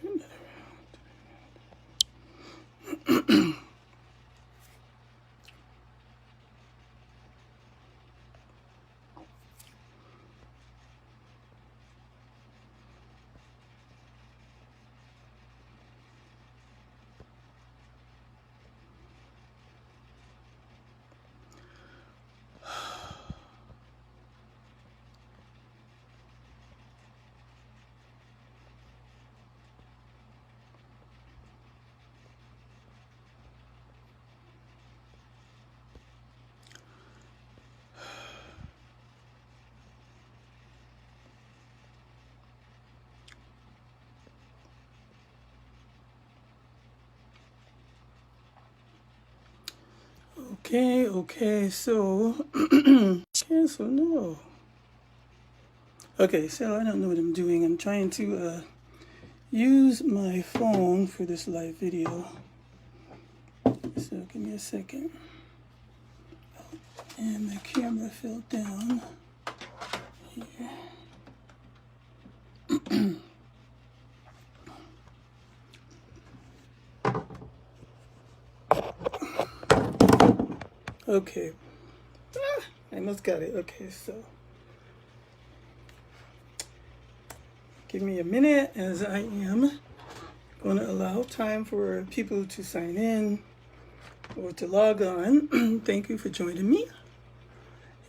Turn that around. Okay, so cancel, no. Okay, so I don't know what I'm doing. I'm trying to use my phone for this live video. So give me a second. And the camera fell down here. Okay. I almost got it. Okay, so give me a minute as I am going to allow time for people to sign in or to log on. Thank you for joining me.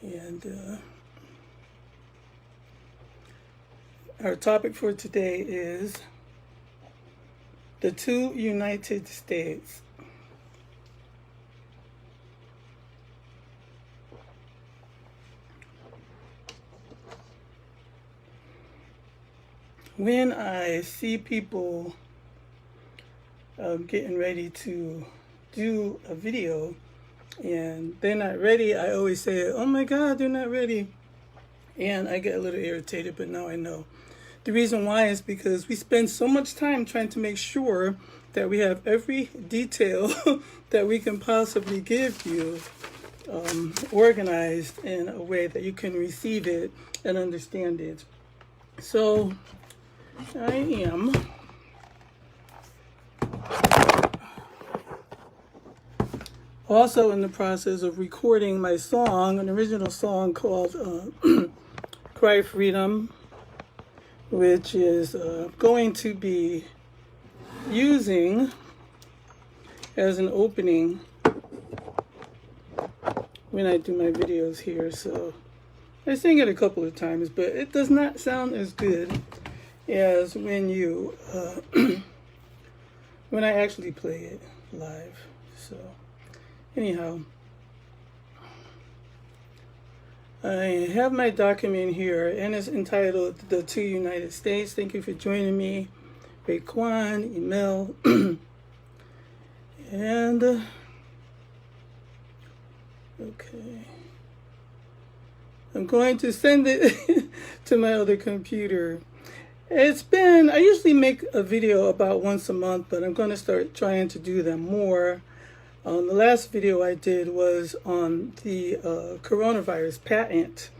And our topic for today is the two United States. When I see people getting ready to do a video and they're not ready, I always say, oh my God, they're not ready. And I get a little irritated, but now I know. The reason why is because we spend so much time trying to make sure that we have every detail that we can possibly give you organized in a way that you can receive it and understand it. So I am also in the process of recording my song, an original song called Cry Freedom, which is going to be using as an opening when I do my videos here. So I sing it a couple of times, but it does not sound as good as when you when I actually play it live. So anyhow, I have my document here and it's entitled The Two United States. Thank you for joining me, Raekwon, Emil, and okay, I'm going to send it to my other computer. I usually make a video about once a month, but I'm going to start trying to do them more. The last video I did was on the coronavirus patent,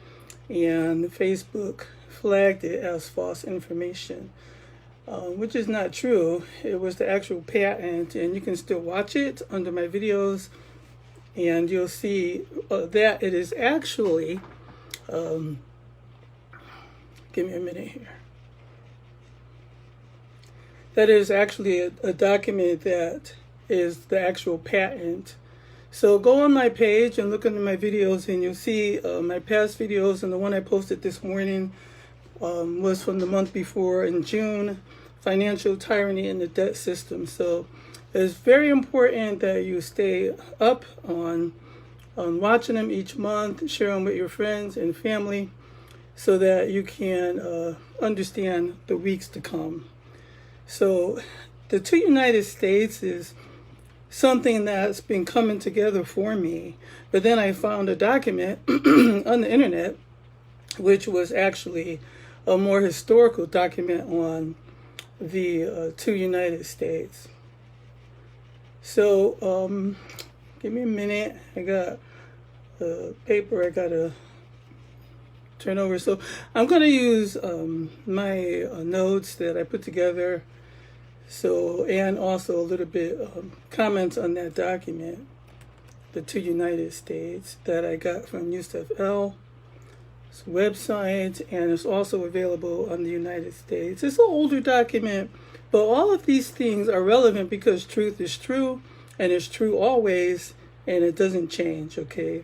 and Facebook flagged it as false information, which is not true. It was the actual patent, and you can still watch it under my videos, and you'll see that it is actually, give me a minute here. That is actually a document that is the actual patent. So go on my page and look under my videos and you'll see my past videos, and the one I posted this morning was from the month before in June, Financial Tyranny in the Debt System. So it's very important that you stay up on watching them each month, share them with your friends and family so that you can understand the weeks to come. So the two United States is something that's been coming together for me. But then I found a document on the internet, which was actually a more historical document on the two United States. So give me a minute. I got paper I gotta turn over. So I'm going to use my notes that I put together So, and also a little bit comments on that document, the two United States, that I got from USFL's website, and it's also available on the United States. It's an older document, but all of these things are relevant because truth is true, and it's true always, and it doesn't change, okay?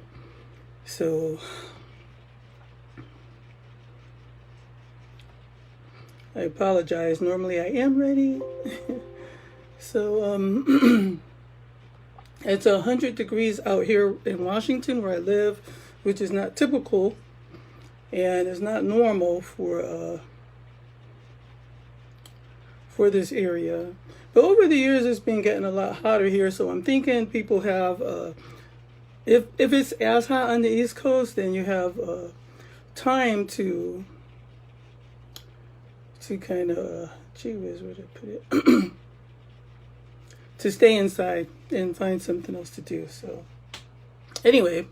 So I apologize. Normally I am ready. So it's 100 degrees out here in Washington where I live, which is not typical and is not normal for this area. But over the years, it's been getting a lot hotter here. So I'm thinking people have, if it's as hot on the East Coast, then you have time to kind of, gee whiz, where did I put it? To stay inside and find something else to do. So anyway,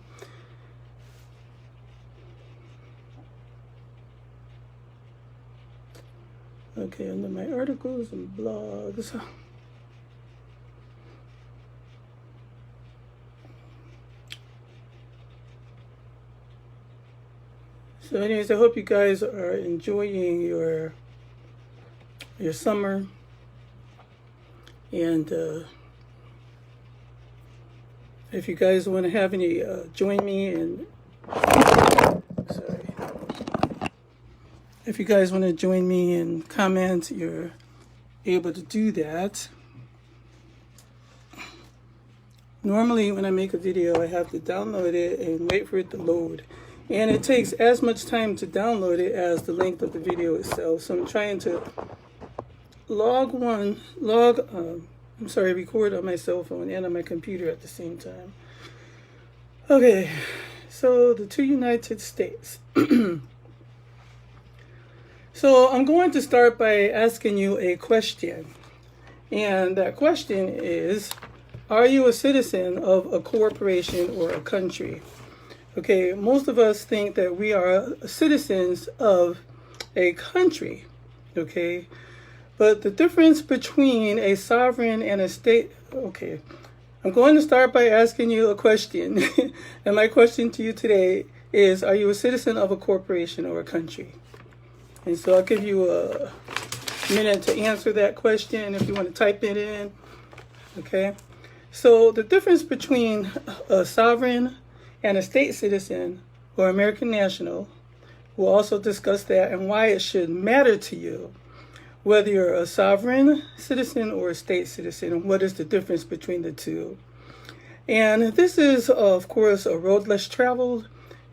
okay, under my articles and blogs. So anyways, I hope you guys are enjoying your summer. And if you guys want to have any, join me in, sorry. If you guys want to join me and comment, you're able to do that. Normally when I make a video, I have to download it and wait for it to load. And it takes as much time to download it as the length of the video itself. So I'm trying to record on my cell phone and on my computer at the same time. Okay, so the two United States. So I'm going to start by asking you a question. And that question is, are you a citizen of a corporation or a country? Okay, most of us think that we are citizens of a country, okay? But the difference between a sovereign and a state, okay, I'm going to start by asking you a question. And my question to you today is, are you a citizen of a corporation or a country? And so I'll give you a minute to answer that question if you want to type it in, okay? So the difference between a sovereign and a state citizen or American national, we'll also discuss that and why it should matter to you, whether you're a sovereign citizen or a state citizen, and what is the difference between the two. And this is, of course, a road less traveled,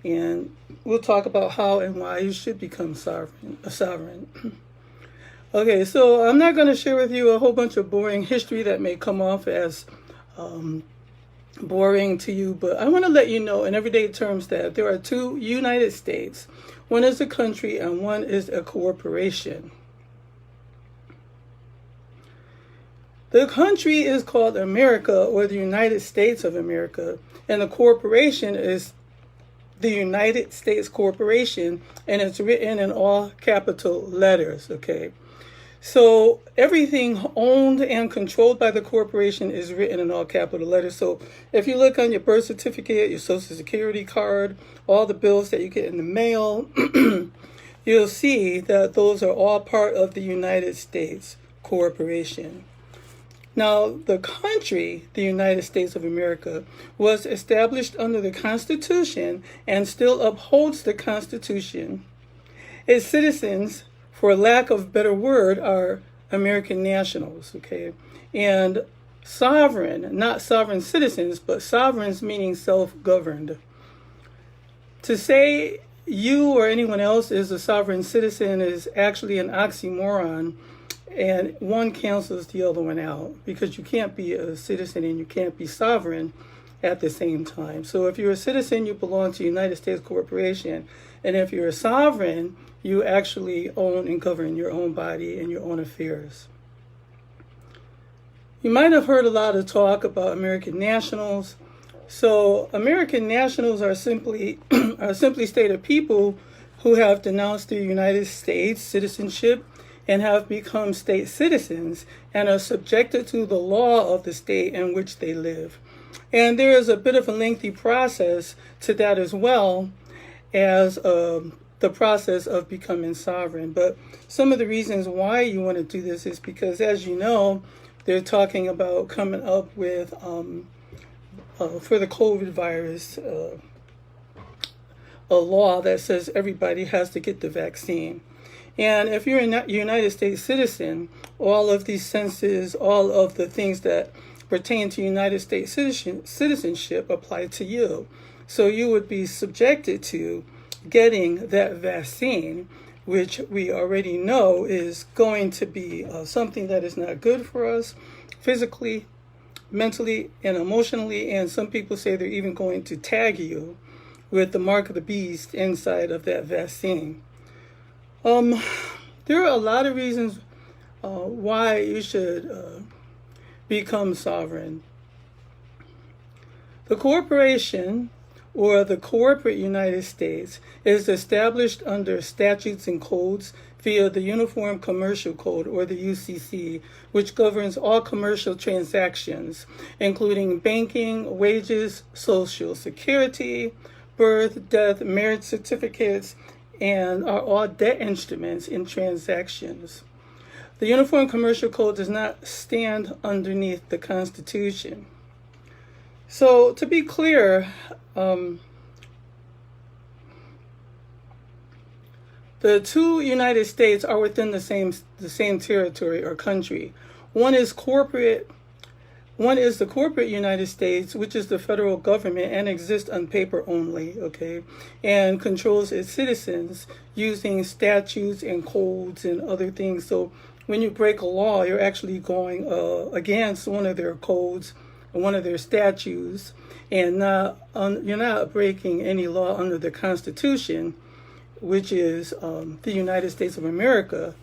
and we'll talk about how and why you should become a sovereign. Okay, so I'm not going to share with you a whole bunch of boring history that may come off as boring to you, but I want to let you know in everyday terms that there are two United States. One is a country and one is a corporation. The country is called America, or the United States of America, and the corporation is the United States Corporation, and it's written in all capital letters, okay? So everything owned and controlled by the corporation is written in all capital letters. So if you look on your birth certificate, your social security card, all the bills that you get in the mail, you'll see that those are all part of the United States Corporation. Now, the country, the United States of America, was established under the Constitution and still upholds the Constitution. Its citizens, for lack of a better word, are American nationals, okay? And sovereign, not sovereign citizens, but sovereigns meaning self-governed. To say you or anyone else is a sovereign citizen is actually an oxymoron, and one cancels the other one out, because you can't be a citizen and you can't be sovereign at the same time. So if you're a citizen, you belong to United States Corporation. And if you're a sovereign, you actually own and govern your own body and your own affairs. You might have heard a lot of talk about American nationals. So American nationals are simply stated people who have denounced the United States citizenship and have become state citizens and are subjected to the law of the state in which they live. And there is a bit of a lengthy process to that as well as the process of becoming sovereign. But some of the reasons why you want to do this is because, as you know, they're talking about coming up with, for the COVID virus, a law that says everybody has to get the vaccine. And if you're a United States citizen, all of these senses, all of the things that pertain to United States citizenship apply to you. So you would be subjected to getting that vaccine, which we already know is going to be something that is not good for us physically, mentally, and emotionally. And some people say they're even going to tag you with the mark of the beast inside of that vaccine. There are a lot of reasons why you should become sovereign. The corporation, or the corporate United States, is established under statutes and codes via the Uniform Commercial Code, or the UCC, which governs all commercial transactions, including banking, wages, Social Security, birth, death, marriage certificates, and are all debt instruments in transactions. The Uniform Commercial Code does not stand underneath the Constitution. So, to be clear, the two United States are within the same territory or country. One is the corporate United States, which is the federal government and exists on paper only, okay, and controls its citizens using statutes and codes and other things. So when you break a law, you're actually going against one of their codes, one of their statutes, and you're not breaking any law under the Constitution, which is the United States of America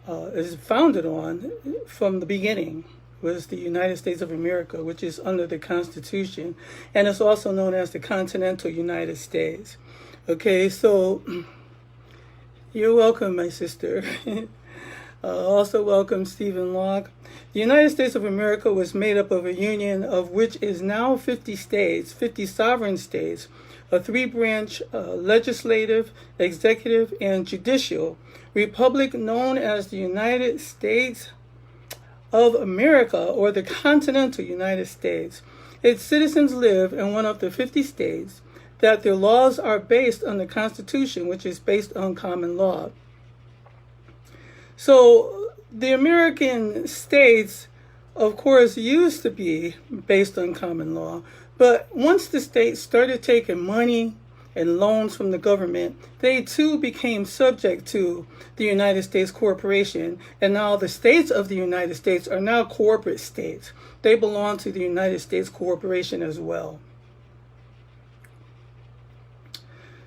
is founded on from the beginning, was the United States of America, which is under the Constitution, and it's also known as the continental United States. Okay, so you're welcome, my sister. Also welcome, Stephen Locke. The United States of America was made up of a union of which is now 50 states, 50 sovereign states, a three-branch legislative, executive, and judicial republic known as the United States of America, or the continental United States. Its citizens live in one of the 50 states that their laws are based on the Constitution, which is based on common law. So the American states, of course, used to be based on common law, but once the states started taking money and loans from the government, they too became subject to the United States Corporation, and now the states of the United States are now corporate states. They belong to the United States Corporation as well.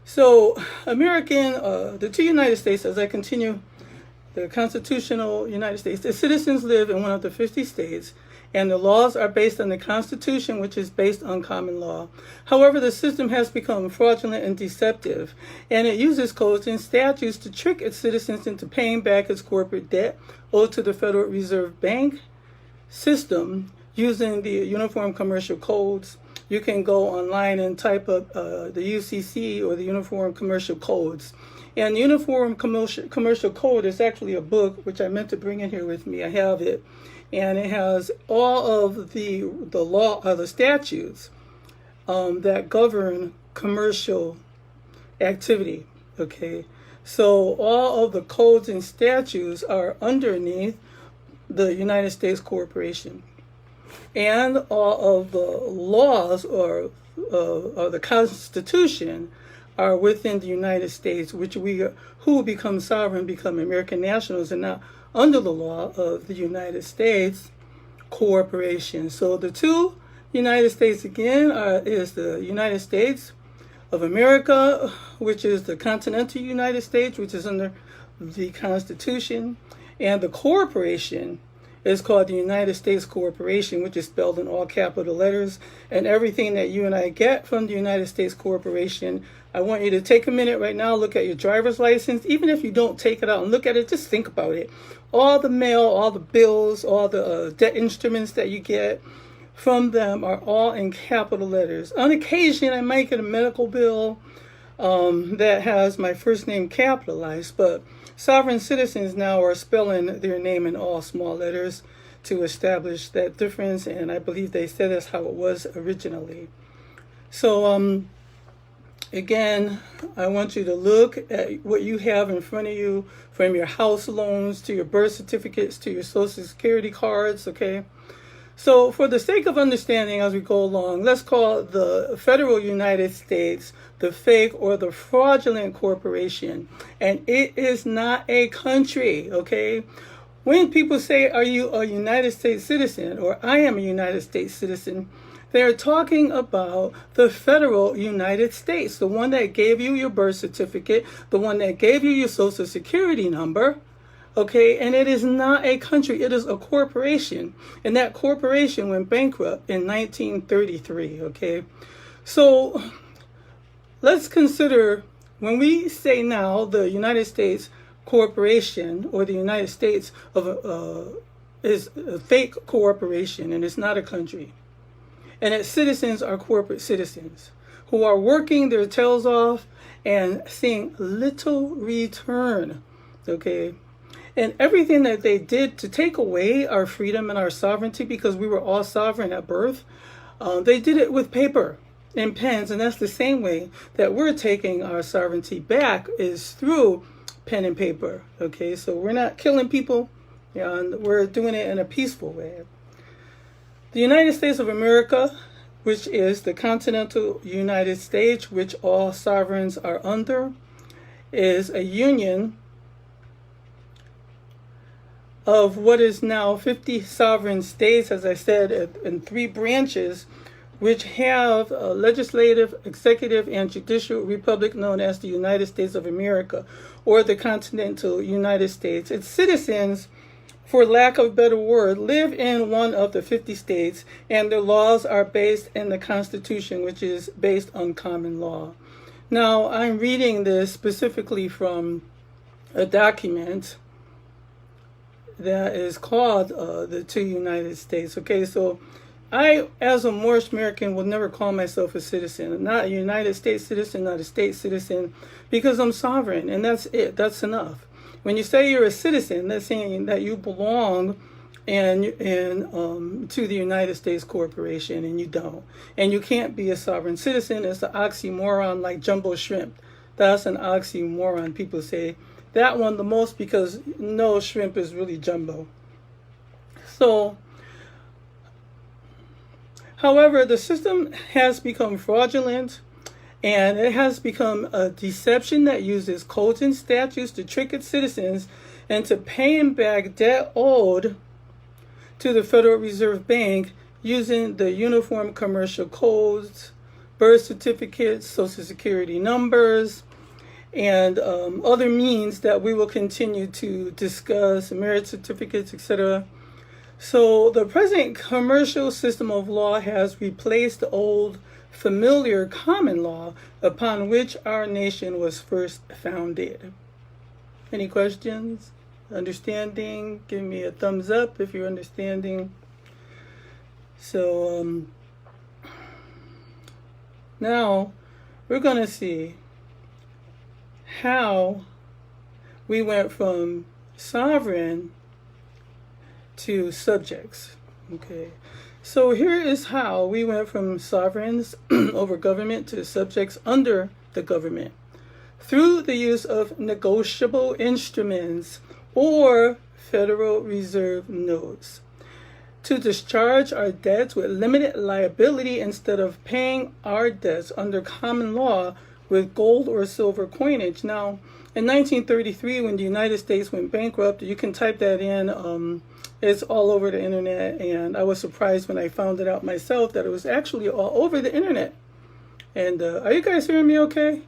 So the two United States, as I continue, the constitutional United States, the citizens live in one of the 50 states, and the laws are based on the Constitution, which is based on common law. However, the system has become fraudulent and deceptive, and it uses codes and statutes to trick its citizens into paying back its corporate debt owed to the Federal Reserve Bank system using the Uniform Commercial Codes. You can go online and type up the UCC or the Uniform Commercial Codes. And the Uniform Commercial Code is actually a book, which I meant to bring in here with me. I have it. And it has all of the law, the statutes that govern commercial activity, okay? So all of the codes and statutes are underneath the United States Corporation. And all of the laws or the Constitution are within the United States, who become sovereign, become American nationals, and not under the law of the United States Corporation. So the two United States again is the United States of America, which is the continental United States, which is under the Constitution, and the corporation is called the United States Corporation, which is spelled in all capital letters, and everything that you and I get from the United States Corporation I want you to take a minute right now, look at your driver's license. Even if you don't take it out and look at it, just think about it. All the mail, all the bills, all the debt instruments that you get from them are all in capital letters. On occasion, I might get a medical bill that has my first name capitalized, but sovereign citizens now are spelling their name in all small letters to establish that difference, and I believe they said that's how it was originally. So again, I want you to look at what you have in front of you, from your house loans to your birth certificates to your social security cards, okay? So for the sake of understanding as we go along, let's call the federal United States the fake or the fraudulent corporation. And it is not a country, okay? When people say, are you a United States citizen, or I am a United States citizen, they're talking about the federal United States, the one that gave you your birth certificate, the one that gave you your social security number, okay? And it is not a country, it is a corporation. And that corporation went bankrupt in 1933, okay? So let's consider, when we say now the United States corporation, or the United States is a fake corporation, and it's not a country. And its citizens are corporate citizens who are working their tails off and seeing little return, okay? And everything that they did to take away our freedom and our sovereignty, because we were all sovereign at birth, they did it with paper and pens. And that's the same way that we're taking our sovereignty back, is through pen and paper, okay? So we're not killing people, and we're doing it in a peaceful way. The United States of America, which is the continental United States, which all sovereigns are under, is a union of what is now 50 sovereign states, as I said, in 3 branches, which have a legislative, executive, and judicial republic known as the United States of America, or the continental United States. Its citizens, for lack of a better word, live in one of the 50 states, and their laws are based in the Constitution, which is based on common law. Now, I'm reading this specifically from a document that is called the Two United States. Okay, so I, as a Moorish American, will never call myself a citizen. Not a United States citizen, not a state citizen, because I'm sovereign, and that's it. That's enough. When you say you're a citizen, that's saying that you belong to the United States Corporation, and you don't. And you can't be a sovereign citizen. It's an oxymoron, like jumbo shrimp. That's an oxymoron. People say that one the most because no shrimp is really jumbo. So, however, the system has become fraudulent, and it has become a deception that uses codes and statutes to trick its citizens into paying back debt owed to the Federal Reserve Bank using the Uniform Commercial Codes, birth certificates, social security numbers, and other means that we will continue to discuss, marriage certificates, etc. So the present commercial system of law has replaced the old familiar common law upon which our nation was first founded. Any questions? Understanding? Give me a thumbs up if you're understanding. So now we're going to see how we went from sovereign to subjects. Okay. So here is how we went from sovereigns over government to subjects under the government, through the use of negotiable instruments or Federal Reserve notes to discharge our debts with limited liability instead of paying our debts under common law with gold or silver coinage. Now, in 1933, when the United States went bankrupt, you can type that in. It's all over the internet, and I was surprised when I found it out myself that it was actually all over the internet. And are you guys hearing me okay?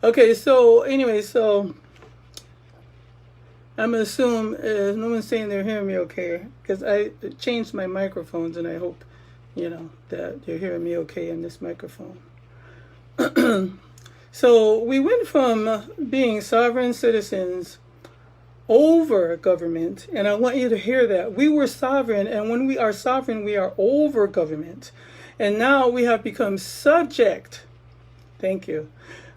Okay, so anyway, so I'm going to assume no one's saying they're hearing me okay, because I changed my microphones, and I hope that you're hearing me okay in this microphone. So we went from being sovereign citizens over government, and I want you to hear that. We were sovereign, and when we are sovereign, we are over government. And now we have become subject. Thank you.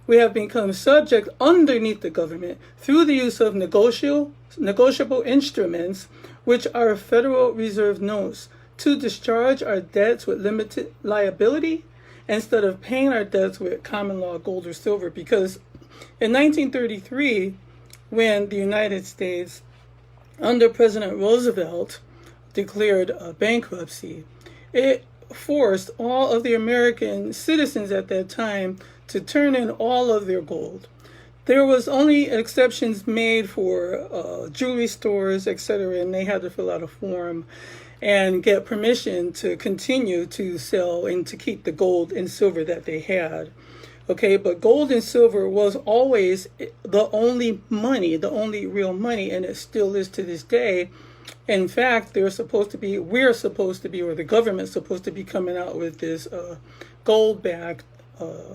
We have become subject underneath the government through the use of negotiable instruments, which are Federal Reserve notes, to discharge our debts with limited liability instead of paying our debts with common law gold or silver. Because in 1933, when the United States, under President Roosevelt, declared bankruptcy, it forced all of the American citizens at that time to turn in all of their gold. There was only exceptions made for jewelry stores, etc., and they had to fill out a form and get permission to continue to sell and to keep the gold and silver that they had. Okay, but gold and silver was always the only money, the only real money, and it still is to this day. In fact, we're supposed to be, or the government's supposed to be coming out with this gold-backed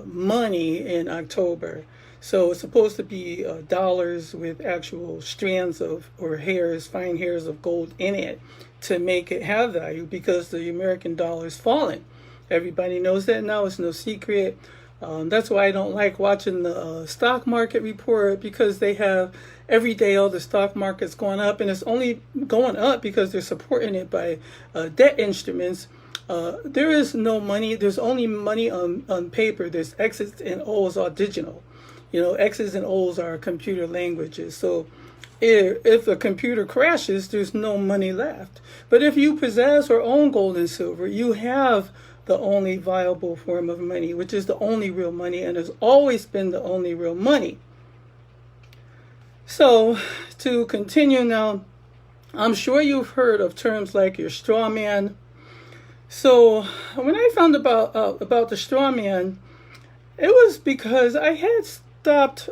money in October. So it's supposed to be dollars with actual strands of, or hairs, fine hairs of gold in it to make it have value, because the American dollar is falling. Everybody knows that now. It's no secret. That's why I don't like watching the stock market report, because they have every day all the stock market's going up, and it's only going up because they're supporting it by debt instruments. There is no money. There's only money on paper. There's X's and O's are digital. X's and O's are computer languages. So if a computer crashes, there's no money left. But if you possess or own gold and silver, you have the only viable form of money, which is the only real money, and has always been the only real money. So to continue now, I'm sure you've heard of terms like your straw man. So when I found about the straw man, it was because I had stopped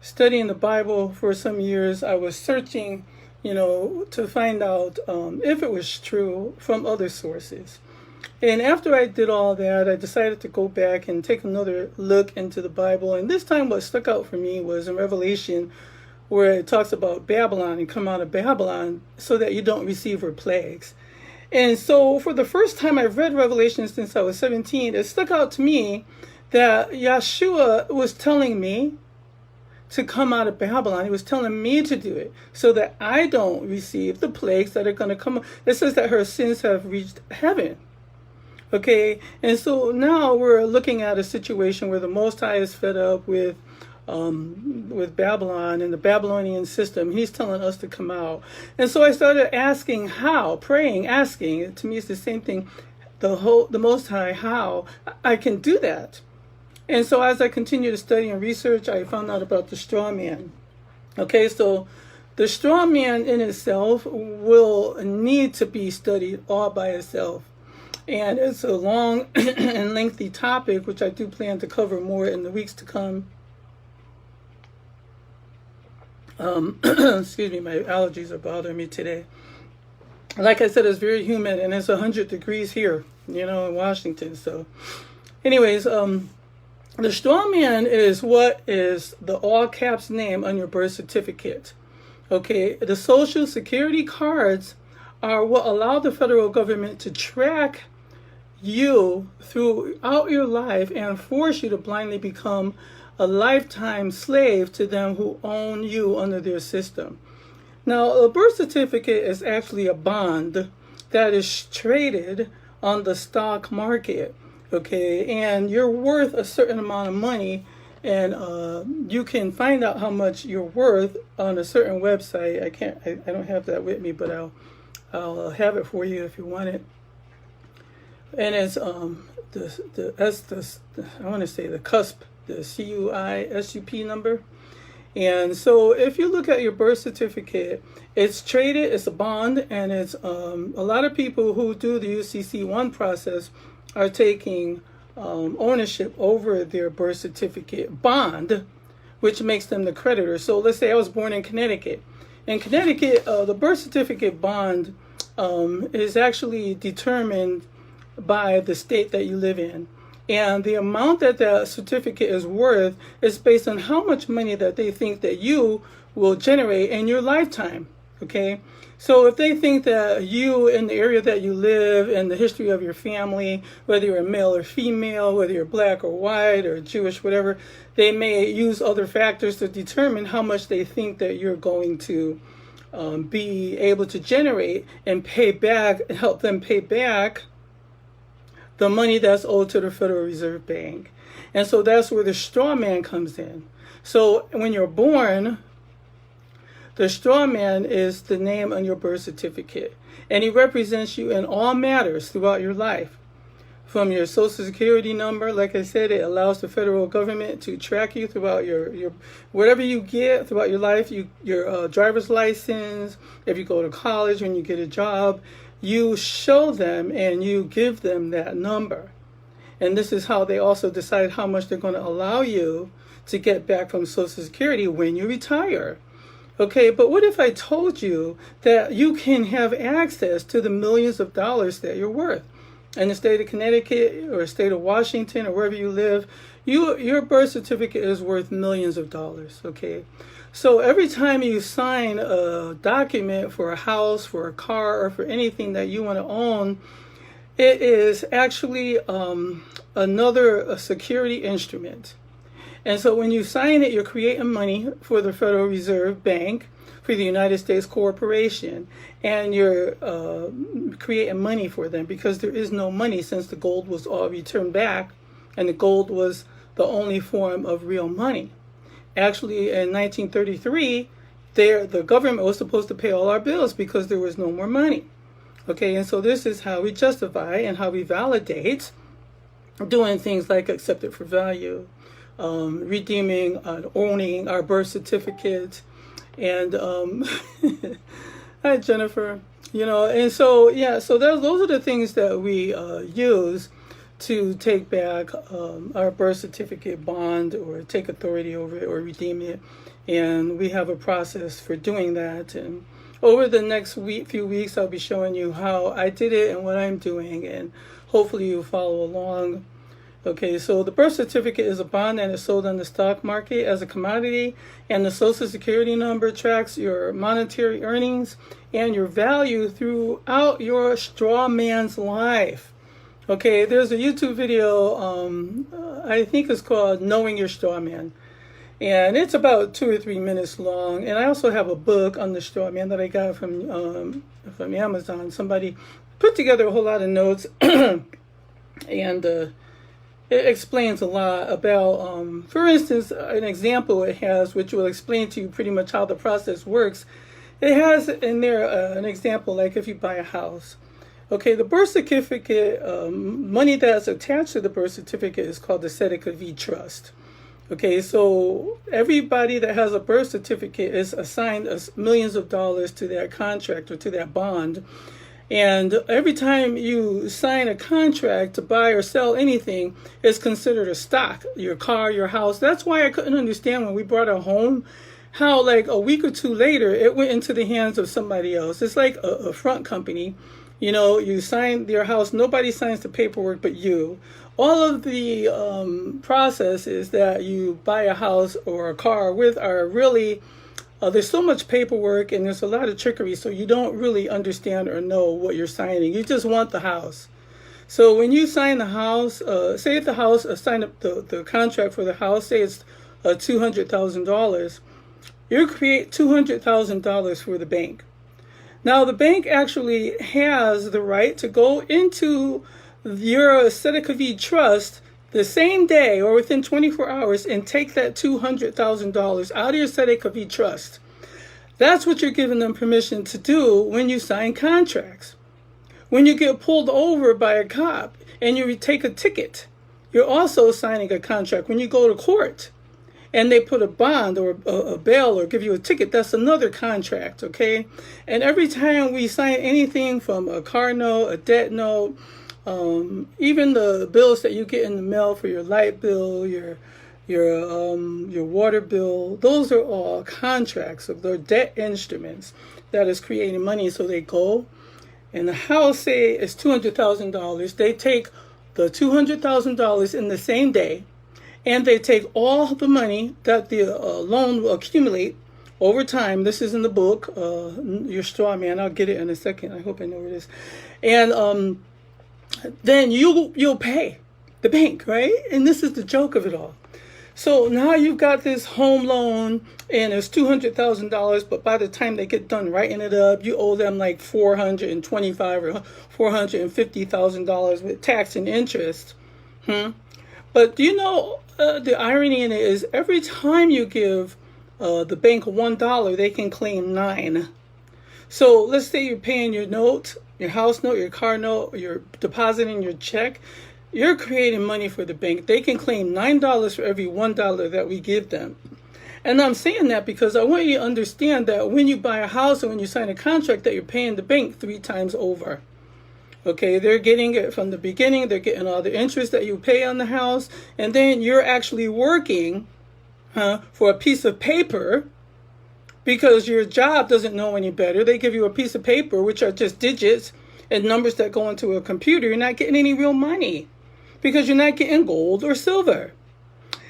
studying the Bible for some years. I was searching, to find out if it was true from other sources. And after I did all that, I decided to go back and take another look into the Bible. And this time what stuck out for me was in Revelation, where it talks about Babylon and come out of Babylon so that you don't receive her plagues. And so for the first time I've read Revelation since I was 17, it stuck out to me that Yeshua was telling me to come out of Babylon. He was telling me to do it so that I don't receive the plagues that are going to come. It says that her sins have reached heaven. Okay, and so now we're looking at a situation where the Most High is fed up with Babylon and the Babylonian system. He's telling us to come out. And so I started asking how, praying, asking. To me, it's the same thing. The Most High, how I can do that. And so as I continue to study and research, I found out about the straw man. Okay, so the straw man in itself will need to be studied all by itself. And it's a long and lengthy topic, which I do plan to cover more in the weeks to come. Excuse me, my allergies are bothering me today. Like I said, it's very humid, and it's 100 degrees here, in Washington. So anyways, the straw man is what is the all caps name on your birth certificate. Okay, the Social Security cards are what allow the federal government to track you throughout your life and force you to blindly become a lifetime slave to them who own you under their system. Now, a birth certificate is actually a bond that is traded on the stock market, okay? And you're worth a certain amount of money, and you can find out how much you're worth on a certain website. I don't have that with me, but I'll have it for you if you want it. And it's I want to say the CUSP, the CUISUP number. And so if you look at your birth certificate, it's traded, it's a bond, and it's a lot of people who do the UCC1 process are taking ownership over their birth certificate bond, which makes them the creditor. So let's say I was born in Connecticut. In Connecticut, the birth certificate bond is actually determined by the state that you live in. And the amount that that certificate is worth is based on how much money that they think that you will generate in your lifetime. Okay, so if they think that you, in the area that you live, and the history of your family, whether you're a male or female, whether you're black or white or Jewish, whatever, they may use other factors to determine how much they think that you're going to be able to generate and pay back, help them pay back the money that's owed to the Federal Reserve Bank. And so that's where the straw man comes in. So when you're born, the straw man is the name on your birth certificate, and he represents you in all matters throughout your life. From your Social Security number, like I said, it allows the federal government to track you throughout your whatever you get throughout your life. Your driver's license, if you go to college, when you get a job, you show them and you give them that number. And this is how they also decide how much they're going to allow you to get back from Social Security when you retire. Okay, but what if I told you that you can have access to the millions of dollars that you're worth? In the state of Connecticut or state of Washington or wherever you live, your birth certificate is worth millions of dollars, okay? So every time you sign a document for a house, for a car, or for anything that you want to own, it is actually another security instrument. And so when you sign it, you're creating money for the Federal Reserve Bank, for the United States Corporation, and you're creating money for them because there is no money since the gold was all returned back, and the gold was the only form of real money. Actually, in 1933, the government was supposed to pay all our bills because there was no more money. Okay, and so this is how we justify and how we validate doing things like accept it for value, redeeming, owning our birth certificate, and hi Jennifer, and so yeah, so those are the things that we use to take back our birth certificate, bond, or take authority over it or redeem it, and we have a process for doing that. And over the next few weeks, I'll be showing you how I did it and what I'm doing, and hopefully you'll follow along. Okay, so the birth certificate is a bond that is sold on the stock market as a commodity, and the Social Security number tracks your monetary earnings and your value throughout your straw man's life. Okay, there's a YouTube video, I think it's called Knowing Your Straw Man, and it's about 2 or 3 minutes long. And I also have a book on the straw man that I got from Amazon. Somebody put together a whole lot of notes, and it explains a lot about, for instance, an example it has, which will explain to you pretty much how the process works. It has in there an example, like if you buy a house. Okay, the birth certificate, money that's attached to the birth certificate is called the Sedekah Trust. Okay, so everybody that has a birth certificate is assigned millions of dollars to that contract or to that bond. And every time you sign a contract to buy or sell anything, it's considered a stock. Your car, your house. That's why I couldn't understand when we bought a home, how like a week or two later, it went into the hands of somebody else. It's like a front company. You sign your house. Nobody signs the paperwork but you. All of the processes that you buy a house or a car with are really... there's so much paperwork and there's a lot of trickery, so you don't really understand or know what you're signing. You just want the house. So when you sign the house, say if the house, sign up the contract for the house, say it's $200,000, you create $200,000 for the bank. Now the bank actually has the right to go into your Sedekah Trust the same day or within 24 hours and take that $200,000 out of your Sedekah Trust. That's what you're giving them permission to do when you sign contracts. When you get pulled over by a cop and you take a ticket, you're also signing a contract. When you go to court and they put a bond or a bail or give you a ticket, that's another contract, okay? And every time we sign anything from a car note, a debt note, even the bills that you get in the mail for your light bill, your water bill, those are all contracts. So they're debt instruments that is creating money. So they go and the house, say, is $200,000, they take the $200,000 in the same day, and they take all the money that the loan will accumulate over time. This is in the book, Your Straw Man. I'll get it in a second. I hope I know where it is. And then you'll pay the bank, right? And this is the joke of it all. So now you've got this home loan, and it's $200,000, but by the time they get done writing it up, you owe them like $425,000 or $450,000 with tax and interest. But do you know the irony in it is every time you give the bank $1, they can claim 9. So let's say you're paying your note, your house note, your car note, you're depositing your check. You're creating money for the bank. They can claim $9 for every $1 that we give them. And I'm saying that because I want you to understand that when you buy a house or when you sign a contract, that you're paying the bank 3 times over. Okay, they're getting it from the beginning. They're getting all the interest that you pay on the house. And then you're actually working for a piece of paper because your job doesn't know any better. They give you a piece of paper, which are just digits and numbers that go into a computer. You're not getting any real money because you're not getting gold or silver.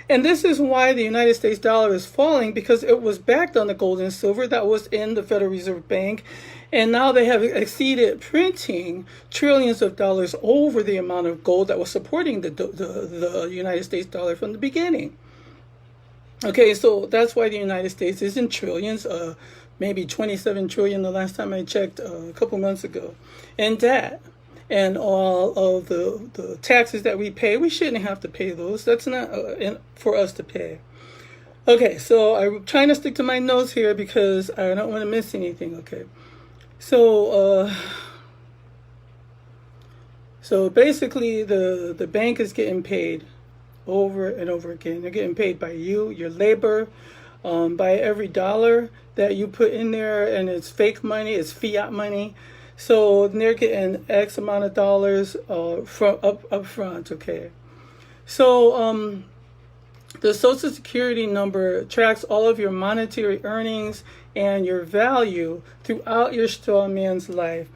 And this is why the United States dollar is falling, because it was backed on the gold and silver that was in the Federal Reserve Bank. And now they have exceeded printing trillions of dollars over the amount of gold that was supporting the United States dollar from the beginning. Okay, so that's why the United States is in trillions, maybe 27 trillion the last time I checked a couple months ago, in debt. And all of the taxes that we pay, we shouldn't have to pay those. That's not for us to pay. Okay, so I'm trying to stick to my notes here because I don't want to miss anything. Okay, so basically the bank is getting paid over and over again. They're getting paid by you, your labor, by every dollar that you put in there, and it's fake money, it's fiat money. So they're getting X amount of dollars from up front, okay? So the Social Security number tracks all of your monetary earnings and your value throughout your straw man's life.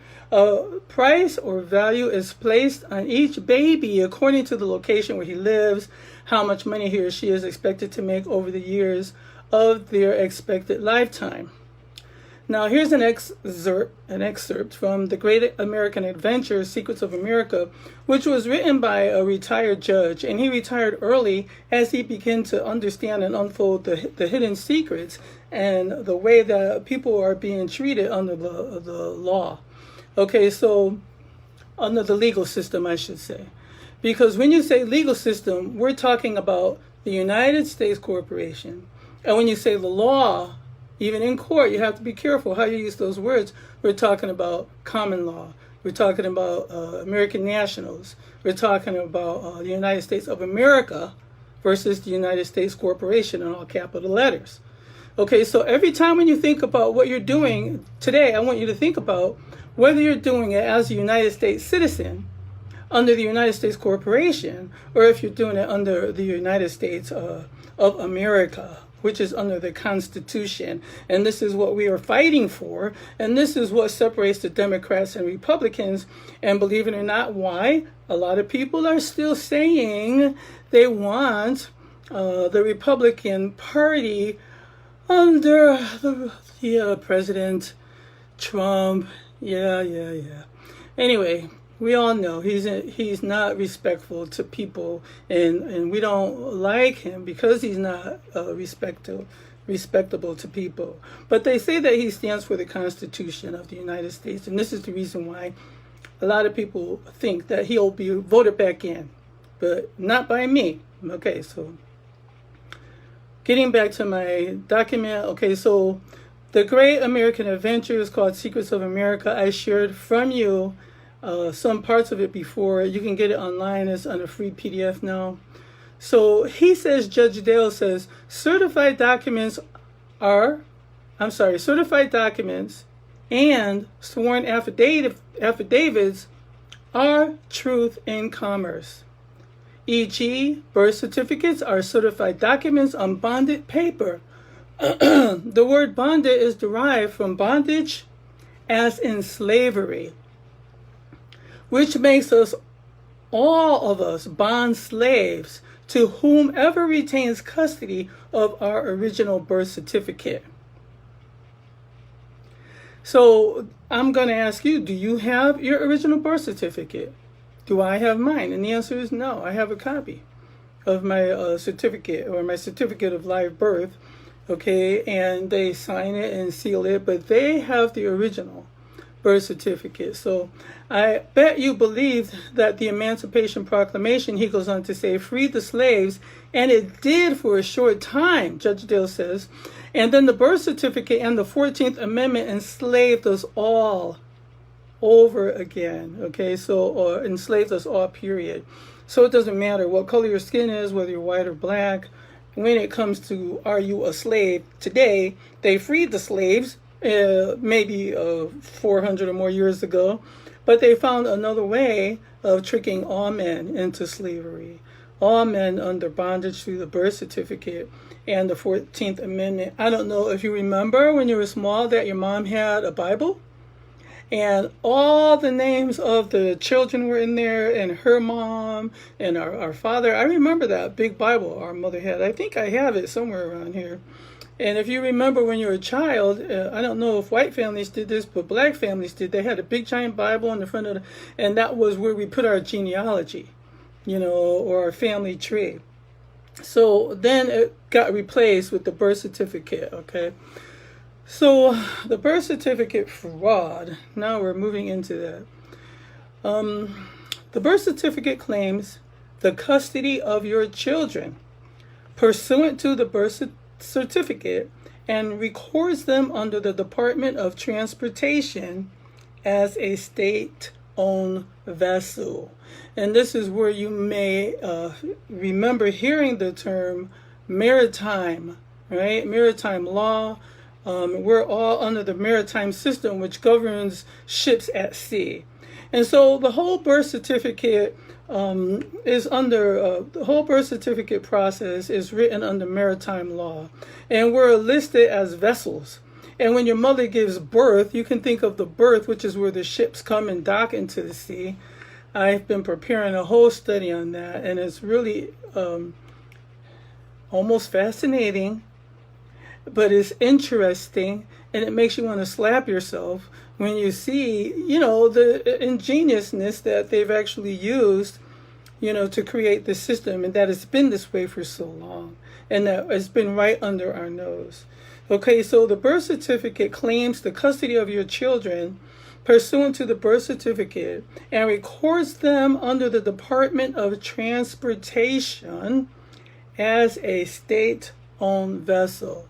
Price or value is placed on each baby according to the location where he lives, how much money he or she is expected to make over the years of their expected lifetime. Now, here's an excerpt from The Great American Adventure, Secrets of America, which was written by a retired judge, and he retired early as he began to understand and unfold the hidden secrets and the way that people are being treated under the law. Okay, so under the legal system, I should say. Because when you say legal system, we're talking about the United States Corporation. And when you say the law, even in court, you have to be careful how you use those words. We're talking about common law. We're talking about American nationals. We're talking about the United States of America versus the United States Corporation in all capital letters. Okay, so every time when you think about what you're doing today, I want you to think about whether you're doing it as a United States citizen under the United States Corporation, or if you're doing it under the United States of America, which is under the Constitution. And this is what we are fighting for. And this is what separates the Democrats and Republicans. And believe it or not, why? A lot of people are still saying they want the Republican Party under the President Trump. Yeah. Anyway, we all know he's not respectful to people, and we don't like him because he's not respectable to people. But they say that he stands for the Constitution of the United States, and this is the reason why a lot of people think that he'll be voted back in, but not by me. Okay, so getting back to my document. Okay, so The Great American Adventure is called Secrets of America. I shared from you some parts of it before. You can get it online. It's on a free PDF now. So he says, Judge Dale says, certified documents and sworn affidavits are truth in commerce. E.g., birth certificates are certified documents on bonded paper. The word bonded is derived from bondage, as in slavery. which makes us, all of us, bond slaves to whomever retains custody of our original birth certificate. So I'm going to ask you, do you have your original birth certificate? Do I have mine? And the answer is no. I have a copy of my certificate, or my certificate of live birth, okay, and they sign it and seal it, but they have the original birth certificate. So I bet you believe that the Emancipation Proclamation, he goes on to say, freed the slaves, and it did for a short time, Judge Dale says, and then the birth certificate and the 14th Amendment enslaved us all over again, okay, so, or enslaved us all, period. So it doesn't matter what color your skin is, whether you're white or black. When it comes to, are you a slave today, they freed the slaves maybe 400 or more years ago, but they found another way of tricking all men into slavery. All men under bondage through the birth certificate and the 14th Amendment. I don't know if you remember when you were small that your mom had a Bible, and all the names of the children were in there, and her mom and our father. I remember that big Bible our mother had. I think I have it somewhere around here. And if you remember when you were a child, I don't know if white families did this, but black families did. They had a big giant Bible in the front of and that was where we put our genealogy, you know, or our family tree. So then it got replaced with the birth certificate, okay? So the birth certificate fraud, now we're moving into that. The birth certificate claims the custody of your children pursuant to the birth certificate and records them under the Department of Transportation as a state-owned vessel. And this is where you may remember hearing the term maritime, right? Maritime law. We're all under the maritime system, which governs ships at sea. And so the whole birth certificate is under, the whole birth certificate process is written under maritime law. And we're listed as vessels. And when your mother gives birth, you can think of the berth, which is where the ships come and dock into the sea. I've been preparing a whole study on that, and it's really almost fascinating, but it's interesting, and it makes you want to slap yourself when you see, you know, the ingeniousness that they've actually used, you know, to create this system, and that it's been this way for so long, and that it's been right under our nose. Okay, so the birth certificate claims the custody of your children pursuant to the birth certificate and records them under the Department of Transportation as a state-owned vessel.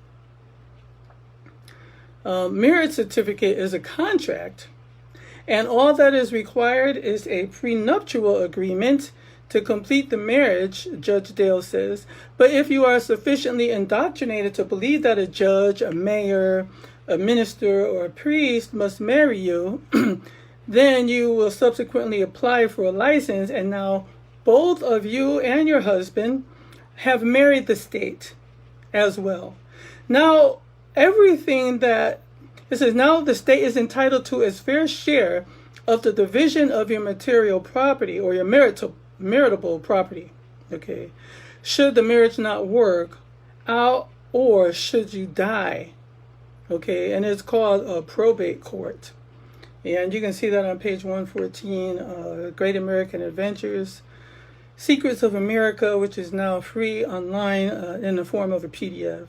Marriage certificate is a contract, and all that is required is a prenuptial agreement to complete the marriage, Judge Dale says. But if you are sufficiently indoctrinated to believe that a judge, a mayor, a minister, or a priest must marry you, then you will subsequently apply for a license, and now both of you and your husband have married the state as well. Now, everything that it says, now the state is entitled to its fair share of the division of your material property or your maritable property, okay, should the marriage not work out or should you die, okay, and it's called a probate court. And you can see that on page 114, Great American Adventures, Secrets of America, which is now free online in the form of a PDF.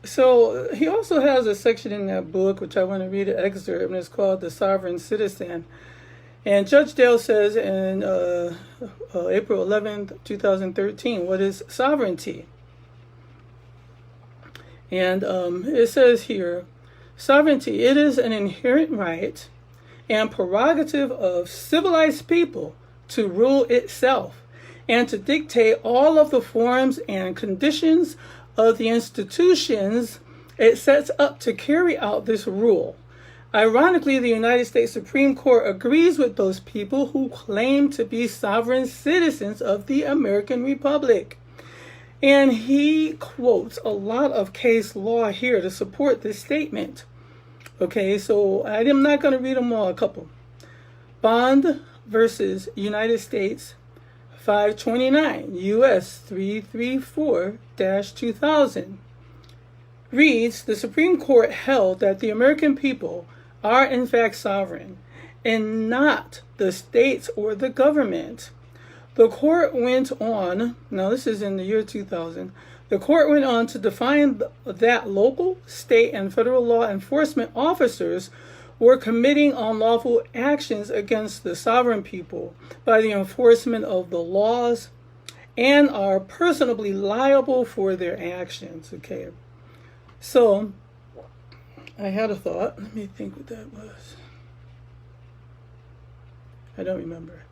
So he also has a section in that book, which I want to read an excerpt, and it's called The Sovereign Citizen. And Judge Dale says in April 11th, 2013, what is sovereignty? And it says here, sovereignty, it is an inherent right and prerogative of civilized people to rule itself and to dictate all of the forms and conditions of the institutions it sets up to carry out this rule. Ironically, the United States Supreme Court agrees with those people who claim to be sovereign citizens of the American Republic. And he quotes a lot of case law here to support this statement. Okay, so I'm not going to read them all, a couple. Bond versus United States 529 U.S. 334-2000 reads, the Supreme Court held that the American people are in fact sovereign and not the states or the government. The court went on, now this is in the year 2000, the court went on to define that local, state, and federal law enforcement officers were committing unlawful actions against the sovereign people by the enforcement of the laws and are personally liable for their actions. Okay, so I had a thought. Let me think what that was. I don't remember.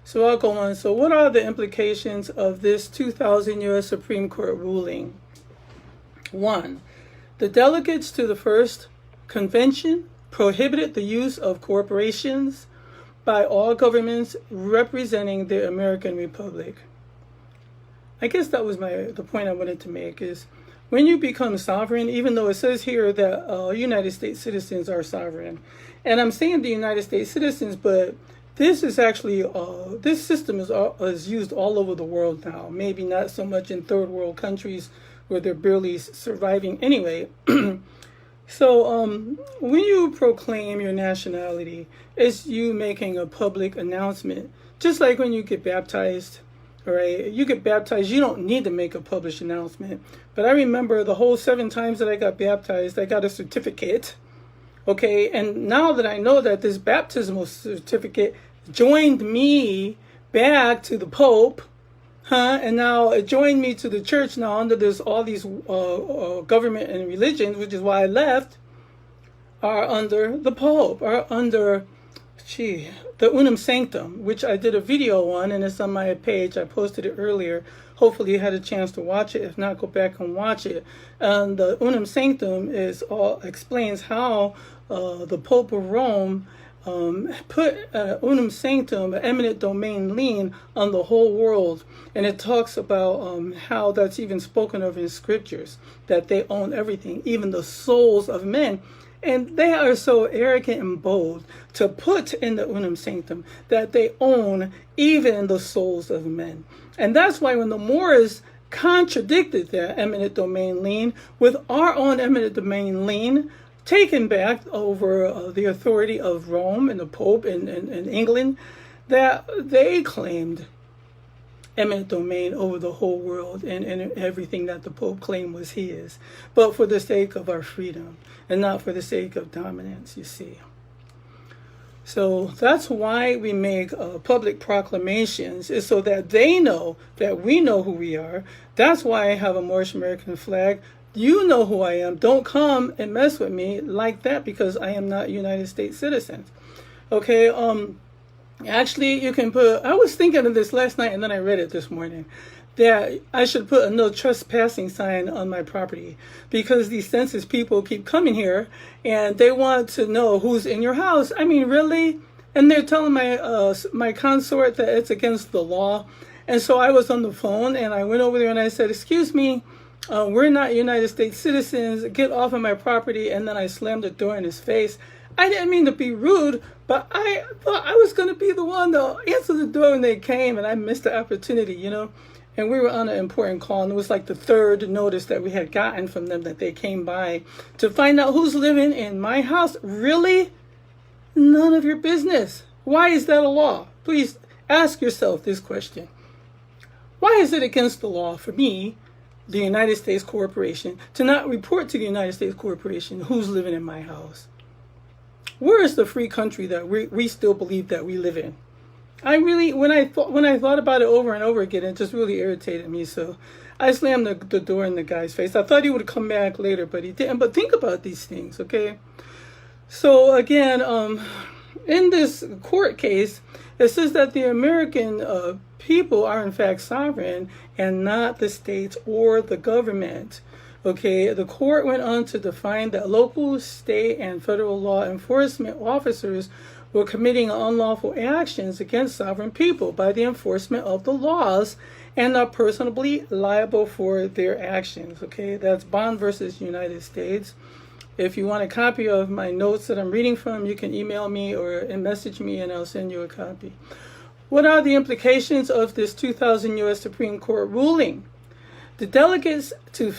So I'll go on. So what are the implications of this 2000 U.S. Supreme Court ruling? 1. The delegates to the first convention prohibited the use of corporations by all governments representing the American Republic. I guess that was the point I wanted to make is when you become sovereign, even though it says here that United States citizens are sovereign, and I'm saying the United States citizens, but this is actually, this system is used all over the world now, maybe not so much in third world countries where they're barely surviving anyway. So when you proclaim your nationality, it's you making a public announcement. Just like when you get baptized, right? You get baptized, you don't need to make a published announcement. But I remember the whole 7 times that I got baptized, I got a certificate. Okay, and now that I know that this baptismal certificate joined me back to the Pope, and now it joined me to the church now under this all these government and religions, which is why I left, are under the Pope, are under the Unum Sanctum, which I did a video on, and it's on my page. I posted it earlier. Hopefully you had a chance to watch it. If not, go back and watch it. And the Unum Sanctum explains how the Pope of Rome put Unum Sanctum, an eminent domain lien, on the whole world. And it talks about how that's even spoken of in scriptures, that they own everything, even the souls of men. And they are so arrogant and bold to put in the Unum Sanctum that they own even the souls of men. And that's why when the Moors contradicted their eminent domain lien with our own eminent domain lien, taken back over the authority of Rome and the Pope in England, that they claimed eminent domain over the whole world and everything that the Pope claimed was his, but for the sake of our freedom and not for the sake of dominance, you see. So that's why we make public proclamations, is so that they know that we know who we are. That's why I have a Moorish American flag. You know who I am. Don't come and mess with me like that because I am not a United States citizen. Okay, actually you can put, I was thinking of this last night and then I read it this morning, that I should put a no trespassing sign on my property because these census people keep coming here and they want to know who's in your house. I mean, really? And they're telling my consort that it's against the law. And so I was on the phone and I went over there and I said, excuse me, we're not United States citizens, get off of my property. And then I slammed the door in his face. I didn't mean to be rude, but I thought I was going to be the one to answer the door when they came, and I missed the opportunity, you know. And we were on an important call, and it was like the 3rd notice that we had gotten from them that they came by to find out who's living in my house. Really? None of your business. Why is that a law? Please ask yourself this question. Why is it against the law for me, the United States corporation, to not report to the United States corporation who's living in my house? Where is the free country that we still believe that we live in? I really, when I thought about it over and over again, it just really irritated me. So I slammed the door in the guy's face. I thought he would come back later, but he didn't. But think about these things, okay? So again, in this court case, it says that the American people are in fact sovereign and not the states or the government. Okay, the court went on to define that local, state, and federal law enforcement officers were committing unlawful actions against sovereign people by the enforcement of the laws and are personally liable for their actions. Okay, that's Bond versus United States. If you want a copy of my notes that I'm reading from, you can email me or message me and I'll send you a copy. What are the implications of this 2000 U.S. Supreme Court ruling? The delegates to the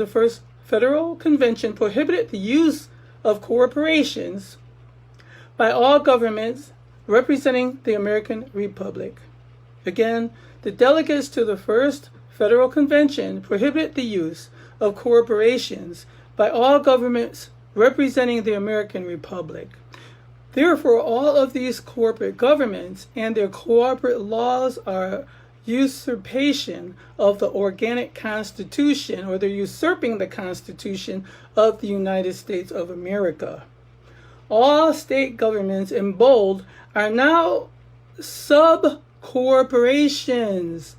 First Federal Convention prohibited the use of corporations by all governments representing the American Republic. Again, the delegates to the First Federal Convention prohibited the use of corporations by all governments representing the American Republic. Therefore, all of these corporate governments and their corporate laws are usurpation of the organic Constitution, or they're usurping the Constitution of the United States of America. All state governments in bold are now sub-corporations.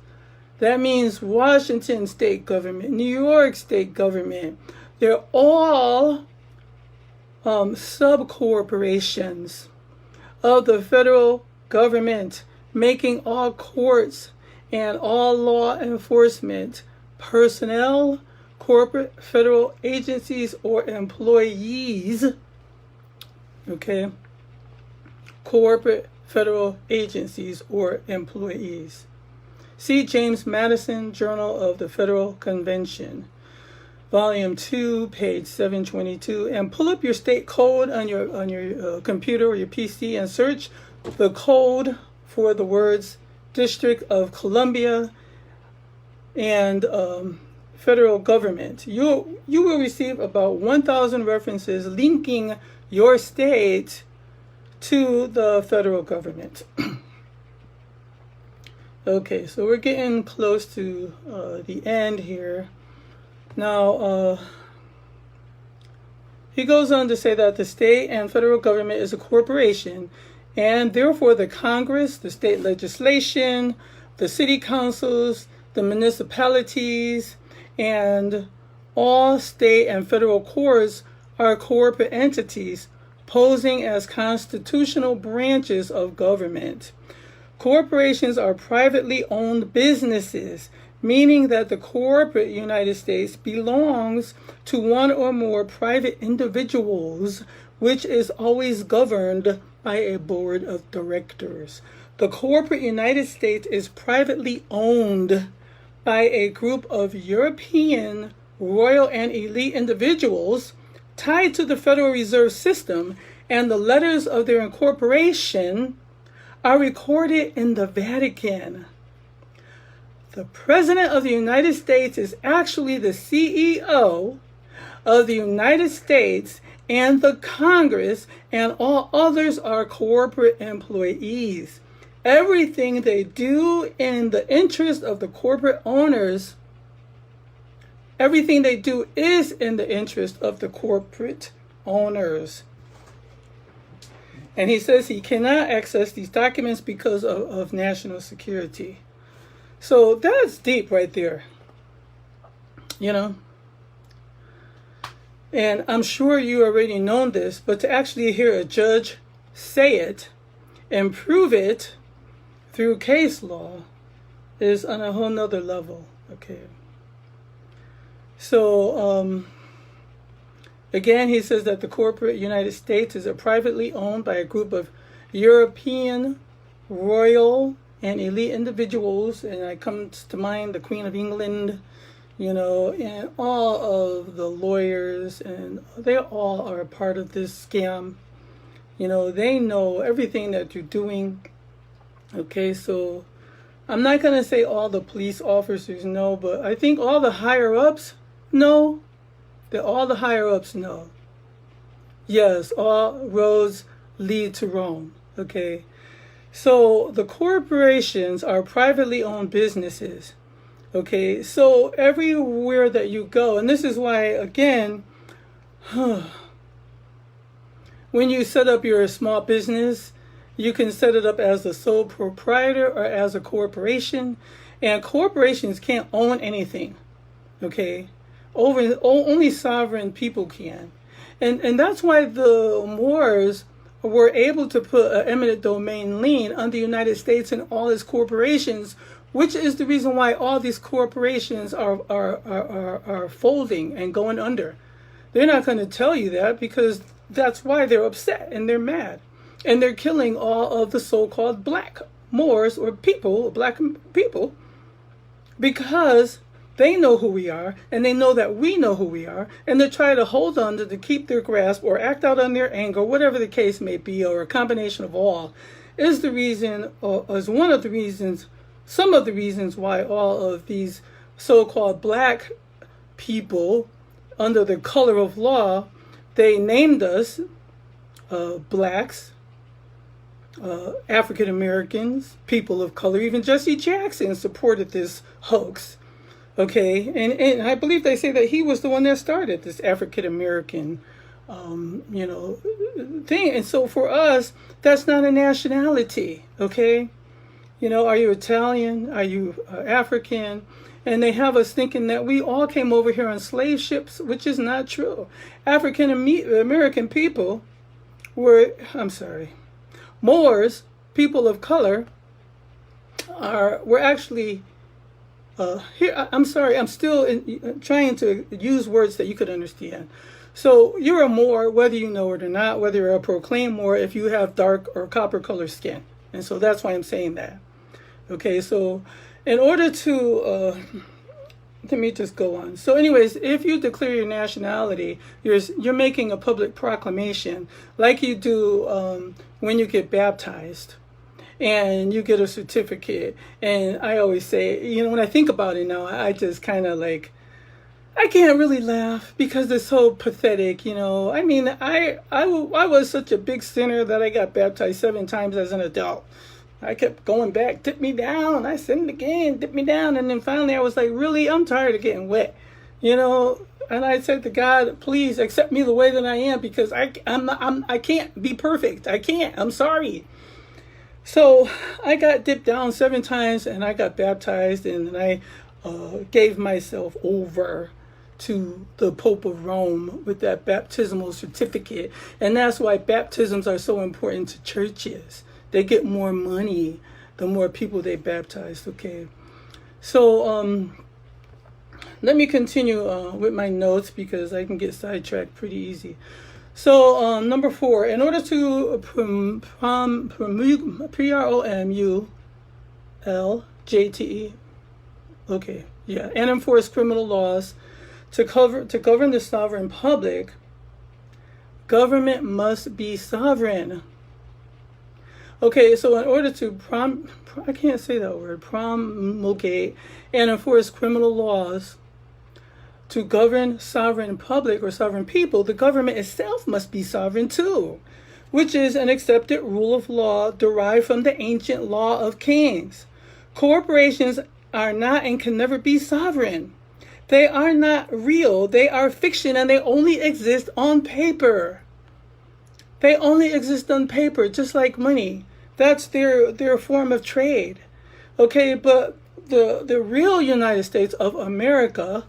That means Washington state government, New York state government. They're all sub-corporations of the federal government, making all courts and all law enforcement personnel, corporate federal agencies, or employees. Okay? Corporate federal agencies or employees. See James Madison, Journal of the Federal Convention, Volume 2, page 722, and pull up your state code on your computer or your PC and search the code for the words District of Columbia and federal government. You will receive about 1,000 references linking your state to the federal government. Okay, so we're getting close to the end here. Now, he goes on to say that the state and federal government is a corporation, and therefore the Congress, the state legislation, the city councils, the municipalities, and all state and federal courts are corporate entities posing as constitutional branches of government. Corporations are privately owned businesses, meaning that the corporate United States belongs to one or more private individuals, which is always governed by a board of directors. The corporate United States is privately owned by a group of European royal and elite individuals tied to the Federal Reserve System, and the letters of their incorporation are recorded in the Vatican. The President of the United States is actually the CEO of the United States, and the Congress and all others are corporate employees. Everything they do in the interest of the corporate owners, everything they do is in the interest of the corporate owners. And he says he cannot access these documents because of national security. So that's deep right there, you know. And I'm sure you already know this, but to actually hear a judge say it and prove it through case law is on a whole nother level, okay. So, again, he says that the corporate United States is privately owned by a group of European royal and elite individuals, and it comes to mind the Queen of England, you know, and all of the lawyers, and they all are a part of this scam. You know, they know everything that you're doing. Okay, so I'm not going to say all the police officers know, but I think all the higher-ups know. That all the higher-ups know. Yes, all roads lead to Rome. Okay, so the corporations are privately owned businesses. Okay, so everywhere that you go, and this is why, again, when you set up your small business, you can set it up as a sole proprietor or as a corporation, and corporations can't own anything. Okay, only sovereign people can, and that's why the Moors were able to put an eminent domain lien on the United States and all its corporations, which is the reason why all these corporations are folding and going under. They're not going to tell you that because that's why they're upset and they're mad. And they're killing all of the so-called black Moors or people, black people, because they know who we are and they know that we know who we are, and they try to hold on to keep their grasp or act out on their anger, whatever the case may be, or a combination of all, is the reason, or is one of the reasons, some of the reasons why all of these so-called black people, under the color of law, they named us blacks, African Americans, people of color. Even Jesse Jackson supported this hoax. Okay, and I believe they say that he was the one that started this African American, thing. And so for us, that's not a nationality. Okay, are you Italian? Are you African? And they have us thinking that we all came over here on slave ships, which is not true. African American people Moors, people of color, were actually, here, I'm sorry, I'm still trying to use words that you could understand. So you're a Moor, whether you know it or not, whether you're a proclaimed Moor, if you have dark or copper colored skin. And so that's why I'm saying that. Okay, so in order to, let me just go on. So anyways, if you declare your nationality, you're making a public proclamation like you do when you get baptized and you get a certificate. And I always say, when I think about it now, I just kind of like, I can't really laugh because it's so pathetic, I mean, I was such a big sinner that I got baptized 7 times as an adult. I kept going back, dip me down. I sinned again, dip me down. And then finally I was like, really, I'm tired of getting wet, And I said to God, please accept me the way that I am, because I can't be perfect. I can't. I'm sorry. So I got dipped down 7 times and I got baptized, and I gave myself over to the Pope of Rome with that baptismal certificate. And that's why baptisms are so important to churches. They get more money the more people they baptize. Okay, so let me continue with my notes because I can get sidetracked pretty easy. So number 4, in order to PROMULJTE, okay, yeah, and enforce criminal laws to govern the sovereign public, government must be sovereign. Okay, so in order to I can't say that word, promulgate and enforce criminal laws to govern sovereign public or sovereign people, the government itself must be sovereign too, which is an accepted rule of law derived from the ancient law of kings. Corporations are not and can never be sovereign. They are not real. They are fiction, and they only exist on paper. They only exist on paper, just like money. That's their form of trade. Okay, but the real United States of America,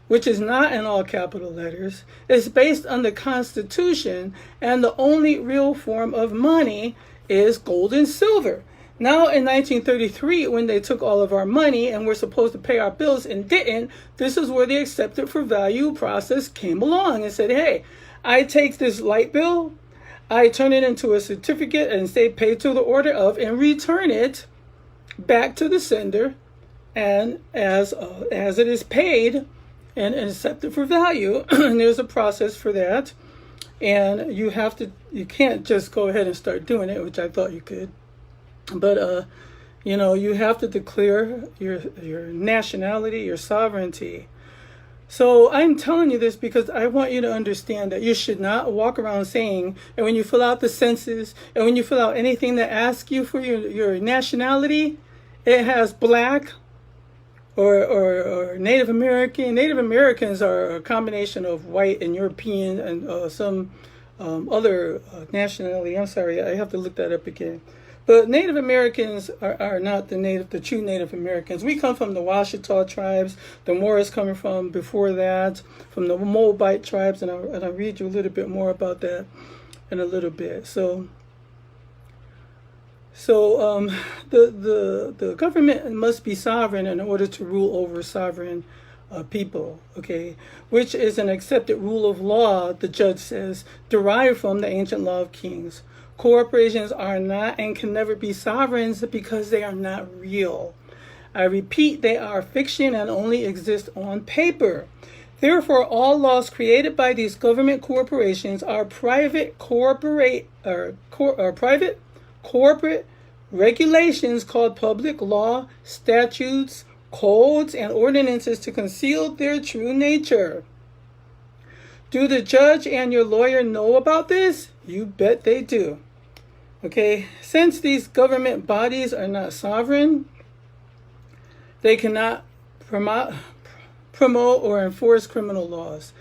which is not in all capital letters, is based on the Constitution, and the only real form of money is gold and silver. Now in 1933, when they took all of our money and we're supposed to pay our bills and didn't, this is where the accepted for value process came along and said, hey, I take this light bill, I turn it into a certificate and say pay to the order of, and return it back to the sender, and as it is paid and accepted for value, and there's a process for that, and you can't just go ahead and start doing it, which I thought you could, but you have to declare your nationality, your sovereignty. So I'm telling you this because I want you to understand that you should not walk around saying, and when you fill out the census, and when you fill out anything that asks you for your nationality, it has black or Native American. Native Americans are a combination of white and European and some other nationality. I'm sorry, I have to look that up again. But Native Americans are not the true Native Americans. We come from the Washita tribes. The Moors coming from before that, from the Moabite tribes, and I'll read you a little bit more about that in a little bit. So the government must be sovereign in order to rule over sovereign people, okay, which is an accepted rule of law, the judge says, derived from the ancient law of kings. Corporations are not and can never be sovereigns because they are not real. I repeat, they are fiction and only exist on paper. Therefore, all laws created by these government corporations are private corporate regulations called public law, statutes, codes, and ordinances to conceal their true nature. Do the judge and your lawyer know about this? You bet they do. Okay, since these government bodies are not sovereign, they cannot promote or enforce criminal laws.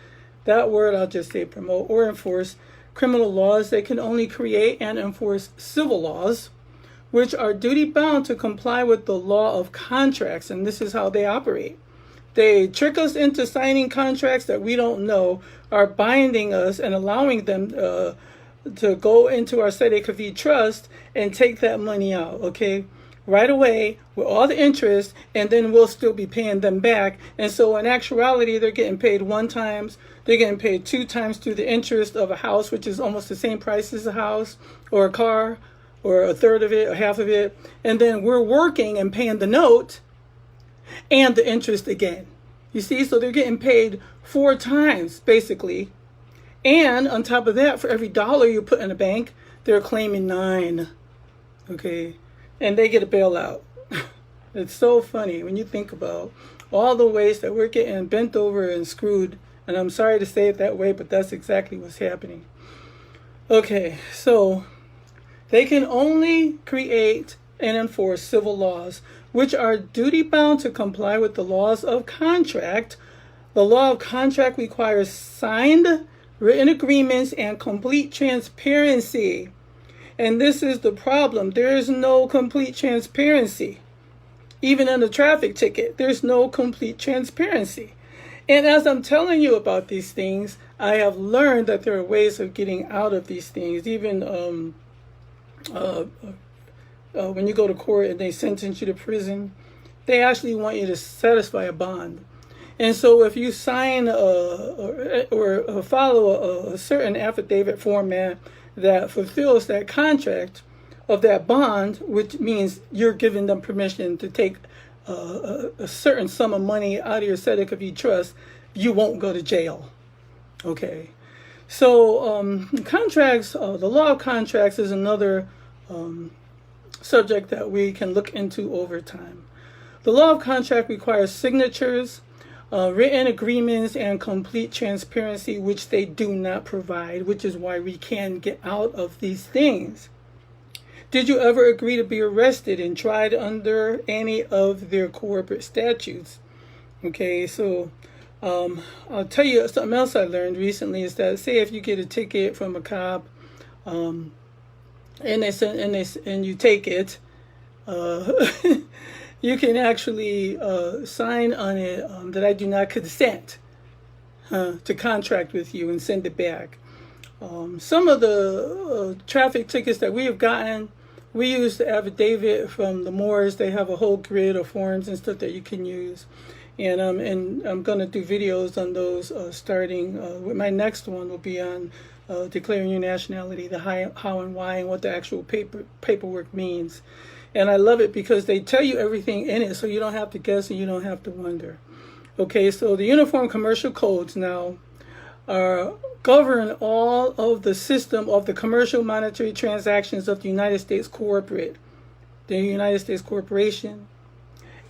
That word, I'll just say promote or enforce criminal laws. They can only create and enforce civil laws, which are duty-bound to comply with the law of contracts, and this is how they operate. They trick us into signing contracts that we don't know are binding us and allowing them to go into our Sedekavi trust and take that money out, okay, right away with all the interest, and then we'll still be paying them back. And so in actuality, they're getting paid one time, they're getting paid 2 times through the interest of a house, which is almost the same price as a house or a car, or a third of it, or half of it, and then we're working and paying the note and the interest again. You see, so they're getting paid 4 times, basically. And on top of that, for every dollar you put in a bank, they're claiming 9, okay? And they get a bailout. It's so funny when you think about all the ways that we're getting bent over and screwed, and I'm sorry to say it that way, but that's exactly what's happening. Okay, so they can only create and enforce civil laws, which are duty-bound to comply with the laws of contract. The law of contract requires signed, written agreements and complete transparency. And this is the problem. There is no complete transparency. Even in a traffic ticket, there's no complete transparency. And as I'm telling you about these things, I have learned that there are ways of getting out of these things. Even when you go to court and they sentence you to prison, they actually want you to satisfy a bond. And so if you sign or follow a certain affidavit format that fulfills that contract of that bond, which means you're giving them permission to take a certain sum of money out of your Sedekavi trust, you won't go to jail. Okay. So contracts, the law of contracts is another subject that we can look into over time. The law of contract requires signatures, written agreements, and complete transparency, which they do not provide, which is why we can get out of these things. Did you ever agree to be arrested and tried under any of their corporate statutes? Okay, so I'll tell you something else I learned recently is that, say if you get a ticket from a cop, and you take it, you can actually sign on it that I do not consent to contract with you and send it back. Some of the traffic tickets that we have gotten, we use the affidavit from the Moors. They have a whole grid of forms and stuff that you can use. And I'm going to do videos on those starting with my next one will be on declaring your nationality, the how and why, and what the actual paperwork means. And I love it because they tell you everything in it, so you don't have to guess and you don't have to wonder. Okay, so the Uniform Commercial Codes now govern all of the system of the commercial monetary transactions of the United States corporate, the United States Corporation.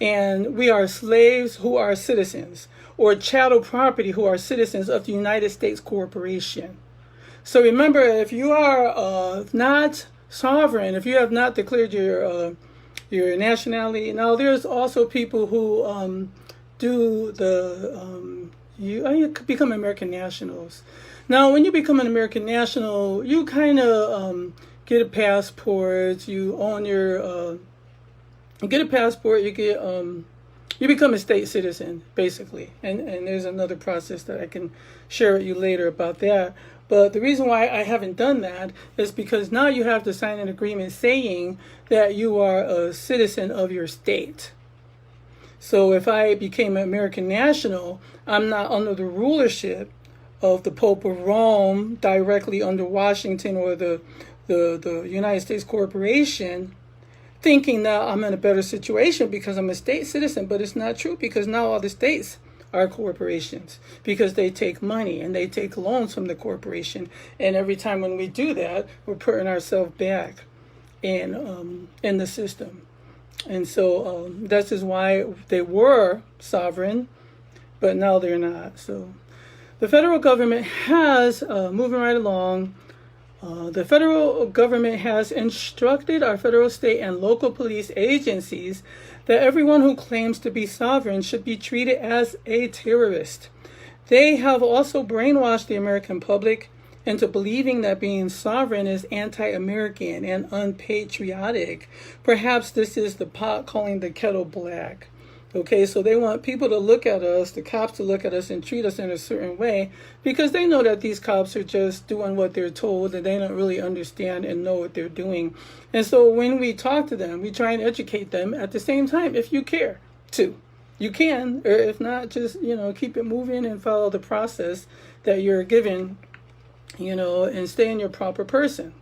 And we are slaves who are citizens, or chattel property who are citizens of the United States Corporation. So remember, if you are not sovereign, if you have not declared your nationality, now there's also people who do the you could become American nationals. Now, when you become an American national, you kind of get a passport. You own your you get a passport. You get you become a state citizen, basically. And there's another process that I can share with you later about that. But the reason why I haven't done that is because now you have to sign an agreement saying that you are a citizen of your state. So if I became an American national, I'm not under the rulership of the Pope of Rome, directly under Washington or the United States corporation, thinking that I'm in a better situation because I'm a state citizen. But it's not true, because now all the states are corporations, because they take money and they take loans from the corporation. And every time when we do that, we're putting ourselves back in the system. And so this is why they were sovereign, but now they're not. So the federal government has, moving right along, the federal government has instructed our federal, state, and local police agencies that everyone who claims to be sovereign should be treated as a terrorist. They have also brainwashed the American public into believing that being sovereign is anti-American and unpatriotic. Perhaps this is the pot calling the kettle black. Okay, so they want people to look at us, the cops to look at us and treat us in a certain way, because they know that these cops are just doing what they're told and they don't really understand and know what they're doing. And so when we talk to them, we try and educate them at the same time, if you care to. You can, or if not, just, keep it moving and follow the process that you're given, and stay in your proper person.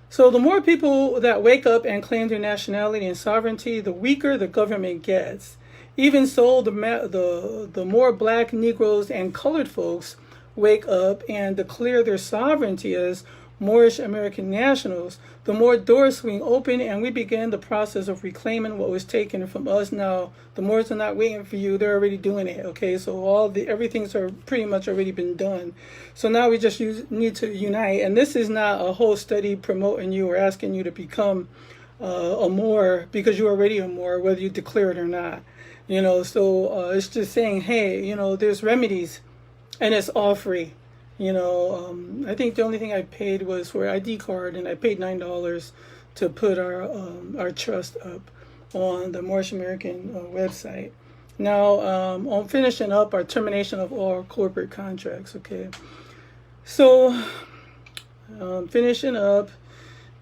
So the more people that wake up and claim their nationality and sovereignty, the weaker the government gets. Even so, the more black, Negroes, and colored folks wake up and declare their sovereignty as Moorish American nationals, the more doors swing open and we begin the process of reclaiming what was taken from us. Now, the Moors are not waiting for you. They're already doing it, okay? So everything's pretty much already been done. So now we just need to unite. And this is not a whole study promoting you or asking you to become a Moor, because you're already a Moor, whether you declare it or not. So it's just saying, hey, there's remedies and it's all free. I think the only thing I paid was for ID card, and I paid $9 to put our trust up on the Moorish American website. Now, I'm finishing up our termination of all corporate contracts, okay? So, finishing up,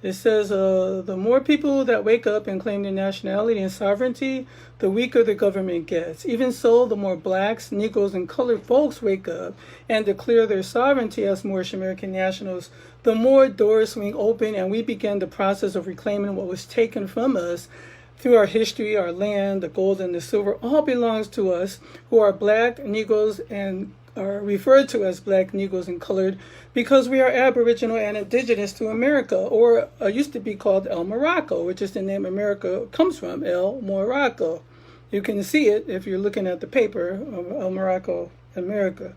it says, the more people that wake up and claim their nationality and sovereignty, the weaker the government gets. Even so, the more blacks, Negroes, and colored folks wake up and declare their sovereignty as Moorish American nationals, the more doors swing open and we begin the process of reclaiming what was taken from us through our history, our land, the gold and the silver, all belongs to us who are black, Negroes, and are referred to as black, Negroes, and colored, because we are Aboriginal and indigenous to America, or used to be called El Morocco, which is the name America comes from, El Morocco. You can see it if you're looking at the paper of El Morocco, America.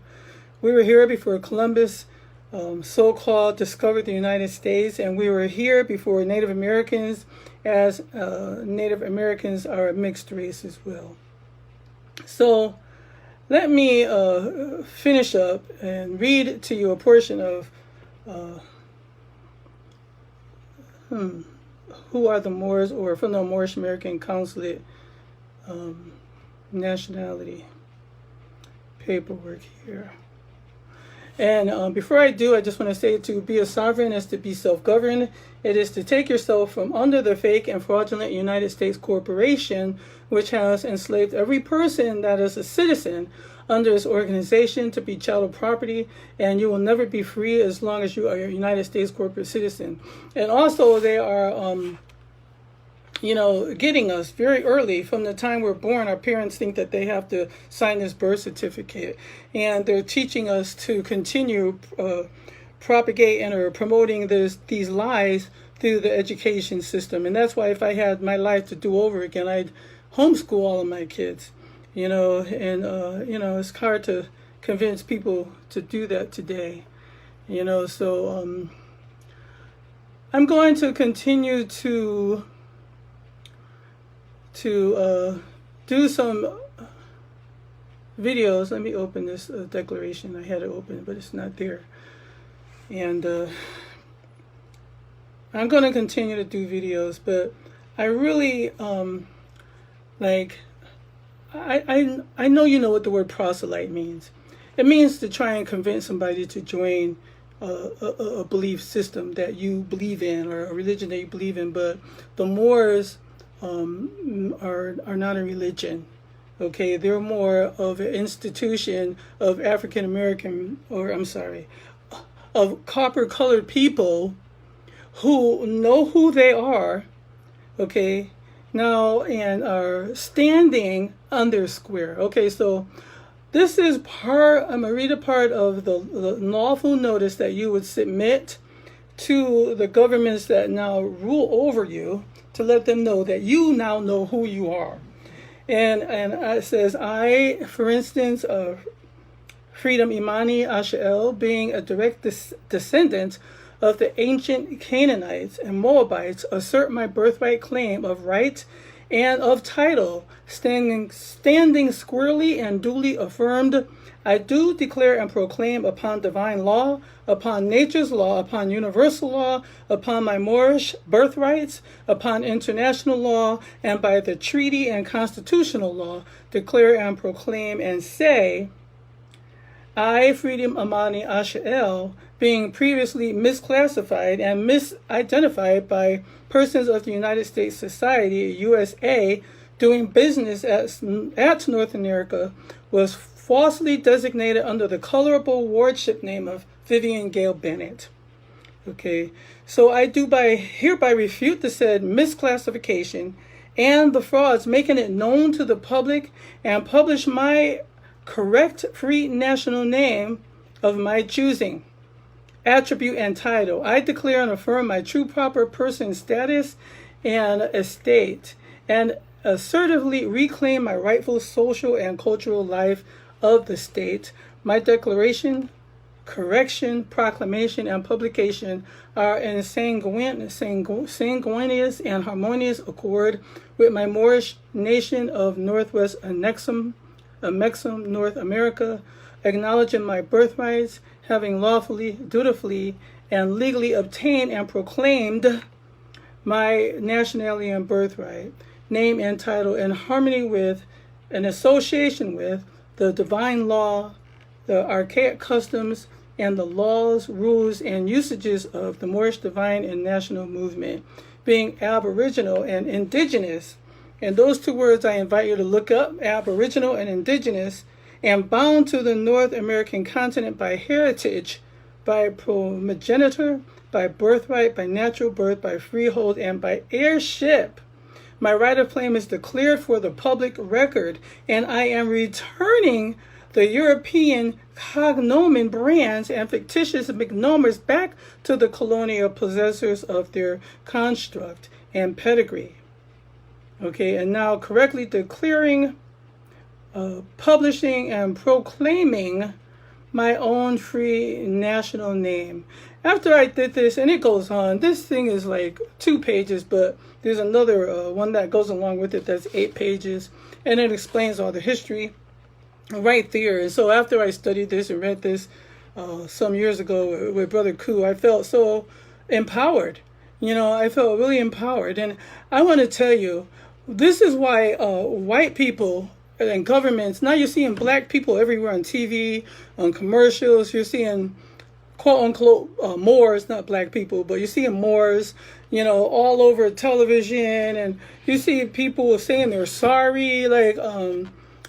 We were here before Columbus so-called discovered the United States, and we were here before Native Americans, as Native Americans are a mixed race as well. So let me finish up and read to you a portion of Who Are the Moors, or from the Moorish American Consulate nationality paperwork here. And before I do, I just want to say to be a sovereign is to be self-governed. It is to take yourself from under the fake and fraudulent United States corporation, which has enslaved every person that is a citizen under its organization to be chattel property, and you will never be free as long as you are a United States corporate citizen. And also they are getting us very early from the time we're born. Our parents think that they have to sign this birth certificate, and they're teaching us to continue propagating or promoting these lies through the education system. And that's why if I had my life to do over again, I'd homeschool all of my kids, and it's hard to convince people to do that today, so I'm going to continue to do some videos. Let me open this declaration. I had it open, but it's not there. And I'm going to continue to do videos, but I really, I know you know what the word proselyte means. It means to try and convince somebody to join a belief system that you believe in, or a religion that you believe in. But the Moors are not a religion. Okay, they're more of an institution of African American, or I'm sorry, of copper colored people who know who they are, okay, now, and are standing on their square. Okay, so this is part, I'm going to read a part of the lawful notice that you would submit to the governments that now rule over you, to let them know that you now know who you are. And it says, I, for instance, Freedom Imani Asha'el, being a direct descendant of the ancient Canaanites and Moabites, assert my birthright claim of right and of title, standing squarely and duly affirmed. I do declare and proclaim upon divine law, upon nature's law, upon universal law, upon my Moorish birthrights, upon international law, and by the treaty and constitutional law, declare and proclaim and say, I, Freedom Amani Asha'el, being previously misclassified and misidentified by persons of the United States Society, USA, doing business at North America, was falsely designated under the colorable wardship name of Vivian Gale Bennett. Okay, so I do hereby refute the said misclassification and the frauds, making it known to the public, and publish my correct free national name of my choosing, attribute and title. I declare and affirm my true proper person status and estate, and assertively reclaim my rightful social and cultural life of the state. My declaration, correction, proclamation, and publication are in sanguineous and harmonious accord with my Moorish nation of Northwest Annexum, North America, acknowledging my birthrights, having lawfully, dutifully, and legally obtained and proclaimed my nationality and birthright, name and title in harmony with, in association with, the divine law, the archaic customs, and the laws, rules, and usages of the Moorish divine and national movement, being aboriginal and indigenous. And those two words I invite you to look up, aboriginal and indigenous, and bound to the North American continent by heritage, by primogeniture, by birthright, by natural birth, by freehold, and by heirship. My right of claim is declared for the public record, and I am returning the European cognomen brands and fictitious misnomers back to the colonial possessors of their construct and pedigree. Okay, and now correctly declaring, publishing, and proclaiming my own free national name. After I did this, and it goes on, this thing is like 2 pages, but there's another one that goes along with it that's 8 pages, and it explains all the history right there. And so after I studied this and read this some years ago with Brother Koo, I felt so empowered. I felt really empowered. And I want to tell you, this is why white people and governments, now you're seeing black people everywhere on TV, on commercials, you're seeing quote unquote Moors, not black people, but you're seeing Moors, all over television, and you see people saying they're sorry, like,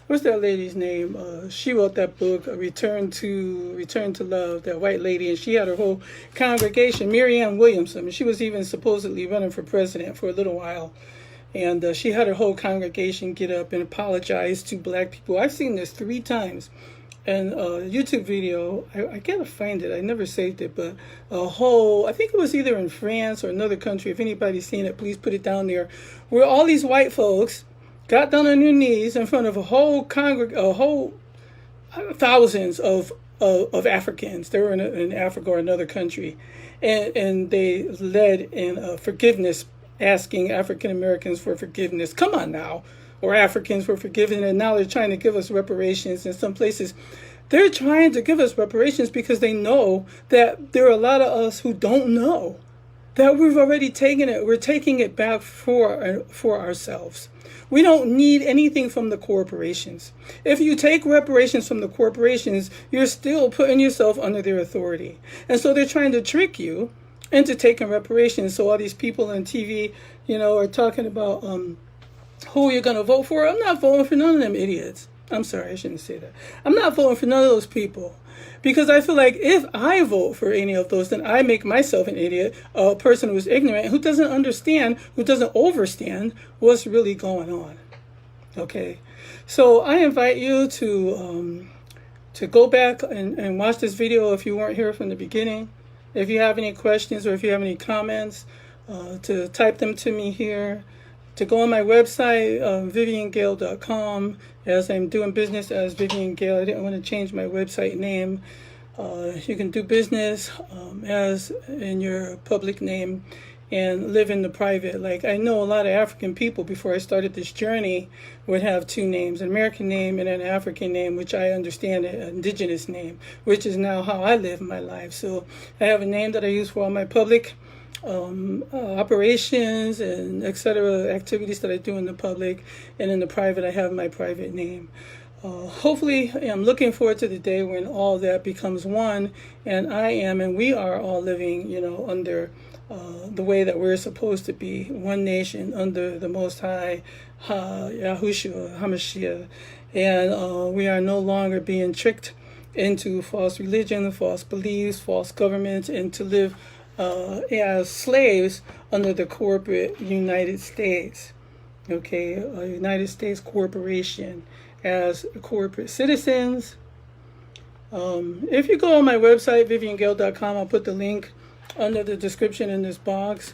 what's that lady's name? She wrote that book, Return to Love, that white lady, and she had her whole congregation, Marianne Williamson, and she was even supposedly running for president for a little while. And she had her whole congregation get up and apologize to black people. I've seen this 3 times. And a YouTube video, I gotta find it. I never saved it, but I think it was either in France or another country. If anybody's seen it, please put it down there. Where all these white folks got down on their knees in front of a whole thousands of Africans. They were in Africa or another country. And they led in forgiveness, asking African Americans for forgiveness. Come on now. Or Africans for forgiveness, and now they're trying to give us reparations. In some places, they're trying to give us reparations because they know that there are a lot of us who don't know that we've already taken it. We're taking it back for ourselves. We don't need anything from the corporations. If you take reparations from the corporations, you're still putting yourself under their authority. And so they're trying to trick you into taking reparations. So all these people on TV, are talking about who you're going to vote for. I'm not voting for none of them idiots. I'm sorry, I shouldn't say that. I'm not voting for none of those people. Because I feel like if I vote for any of those, then I make myself an idiot, a person who's ignorant, who doesn't understand, who doesn't understand what's really going on. Okay? So I invite you to go back and watch this video if you weren't here from the beginning. If you have any questions or if you have any comments, to type them to me here. To go on my website, VivianGale.com, as I'm doing business as Vivian Gale. I didn't want to change my website name. You can do business as in your public name and live in the private. Like, I know a lot of African people before I started this journey would have two names, an American name and an African name, which I understand an indigenous name, which is now how I live my life. So I have a name that I use for all my public operations and etc. activities that I do in the public, and in the private I have my private name. Hopefully, I'm looking forward to the day when all that becomes one, and I am and we are all living, under the way that we're supposed to be, one nation under the Most High, Yahushua HaMashiach, and we are no longer being tricked into false religion, false beliefs, false governments, and to live as slaves under the corporate United States, okay, a United States corporation, as corporate citizens. If you go on my website, VivianGale.com, I'll put the link under the description in this box.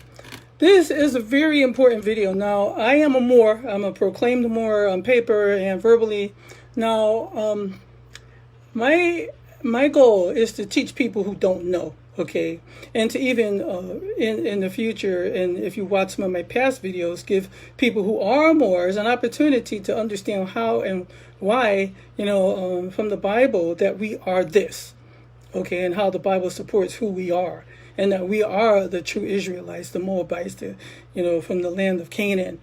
This is a very important video. Now, I am a Moor. I'm a proclaimed Moor on paper and verbally. Now, my goal is to teach people who don't know. Okay, and to even in the future, and if you watch some of my past videos, give people who are Moors an opportunity to understand how and why, from the Bible, that we are this, okay, and how the Bible supports who we are, and that we are the true Israelites, the Moabites, from the land of Canaan,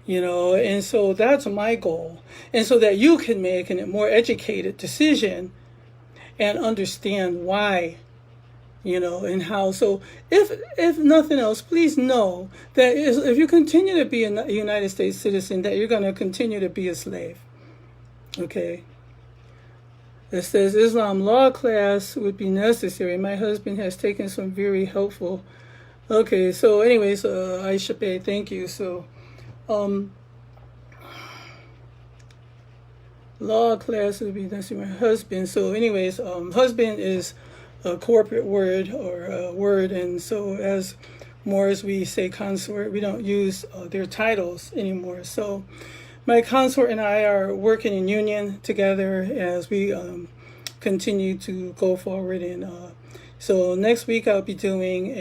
and so that's my goal, and so that you can make a more educated decision and understand why. And how. So if nothing else, please know that if you continue to be a United States citizen, that you're going to continue to be a slave. Okay. It says Islam law class would be necessary. My husband has taken some very helpful. Okay. So anyways, Aisha, thank you. So, law class would be necessary. My husband. So anyways, husband is a corporate word or a word, and so as Moors we say consort. We don't use their titles anymore. So my consort and I are working in union together as we continue to go forward, and so next week I'll be doing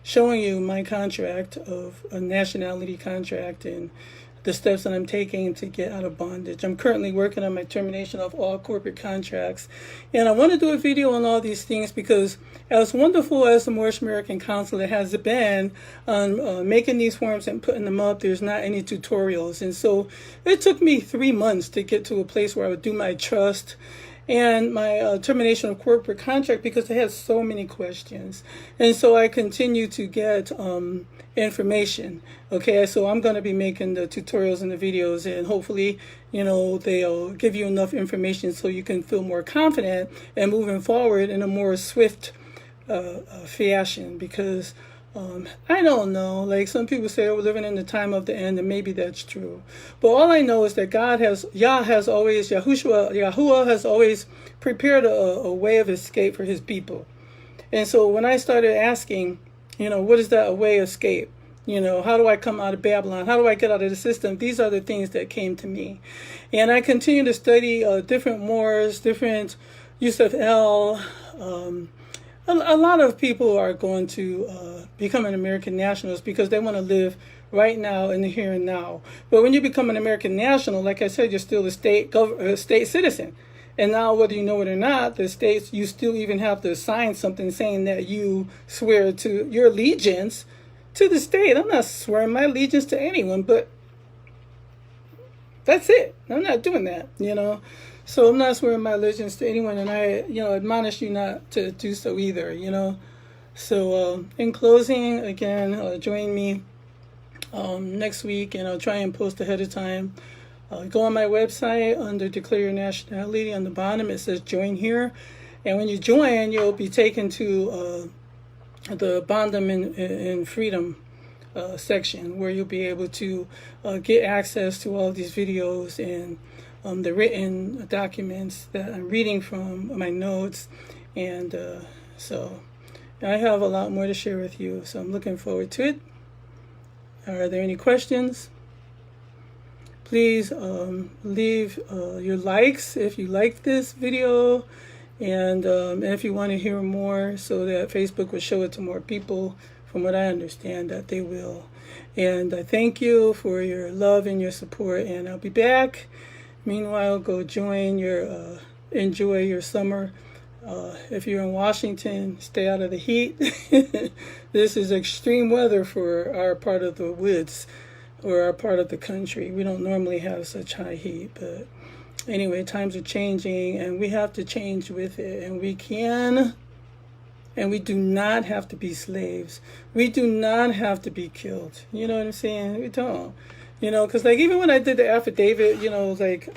showing you my contract of a nationality contract and the steps that I'm taking to get out of bondage. I'm currently working on my termination of all corporate contracts. And I want to do a video on all these things because as wonderful as the Moorish American Council has been on making these forms and putting them up, there's not any tutorials. And so it took me 3 months to get to a place where I would do my trust and my termination of corporate contract because I had so many questions. And so I continue to get information. Okay, so I'm going to be making the tutorials and the videos, and hopefully, they'll give you enough information so you can feel more confident and moving forward in a more swift fashion. Because I don't know, like some people say, we're living in the time of the end, and maybe that's true. But all I know is that Yahuwah has always prepared a way of escape for his people. And so when I started asking, what is that a way of escape? How do I come out of Babylon? How do I get out of the system? These are the things that came to me. And I continue to study different Moors, different Yusuf El. A lot of people are going to become an American nationals because they want to live right now in the here and now. But when you become an American national, like I said, you're still a state citizen. And now, whether you know it or not, the states, you still even have to sign something saying that you swear to your allegiance to the state. I'm not swearing my allegiance to anyone, but that's it. I'm not doing that, So I'm not swearing my allegiance to anyone, and I, admonish you not to do so either, So in closing, again, join me next week, and I'll try and post ahead of time. Go on my website under Declare Your Nationality. On the bottom it says join here, and when you join, you'll be taken to the Bondum and Freedom section, where you'll be able to get access to all of these videos and the written documents that I'm reading from, my notes, and so I have a lot more to share with you, so I'm looking forward to it. Are there any questions? Please leave your likes if you like this video, and if you want to hear more, so that Facebook will show it to more people. From what I understand, that they will. And I thank you for your love and your support, and I'll be back. Meanwhile, go enjoy your summer. If you're in Washington, stay out of the heat. This is extreme weather for our part of the woods, or our part of the country. We don't normally have such high heat, but anyway, times are changing, and we have to change with it, and we can. And we do not have to be slaves. We do not have to be killed. You know what I'm saying? We don't. You know, because like even when I did the affidavit, you know, like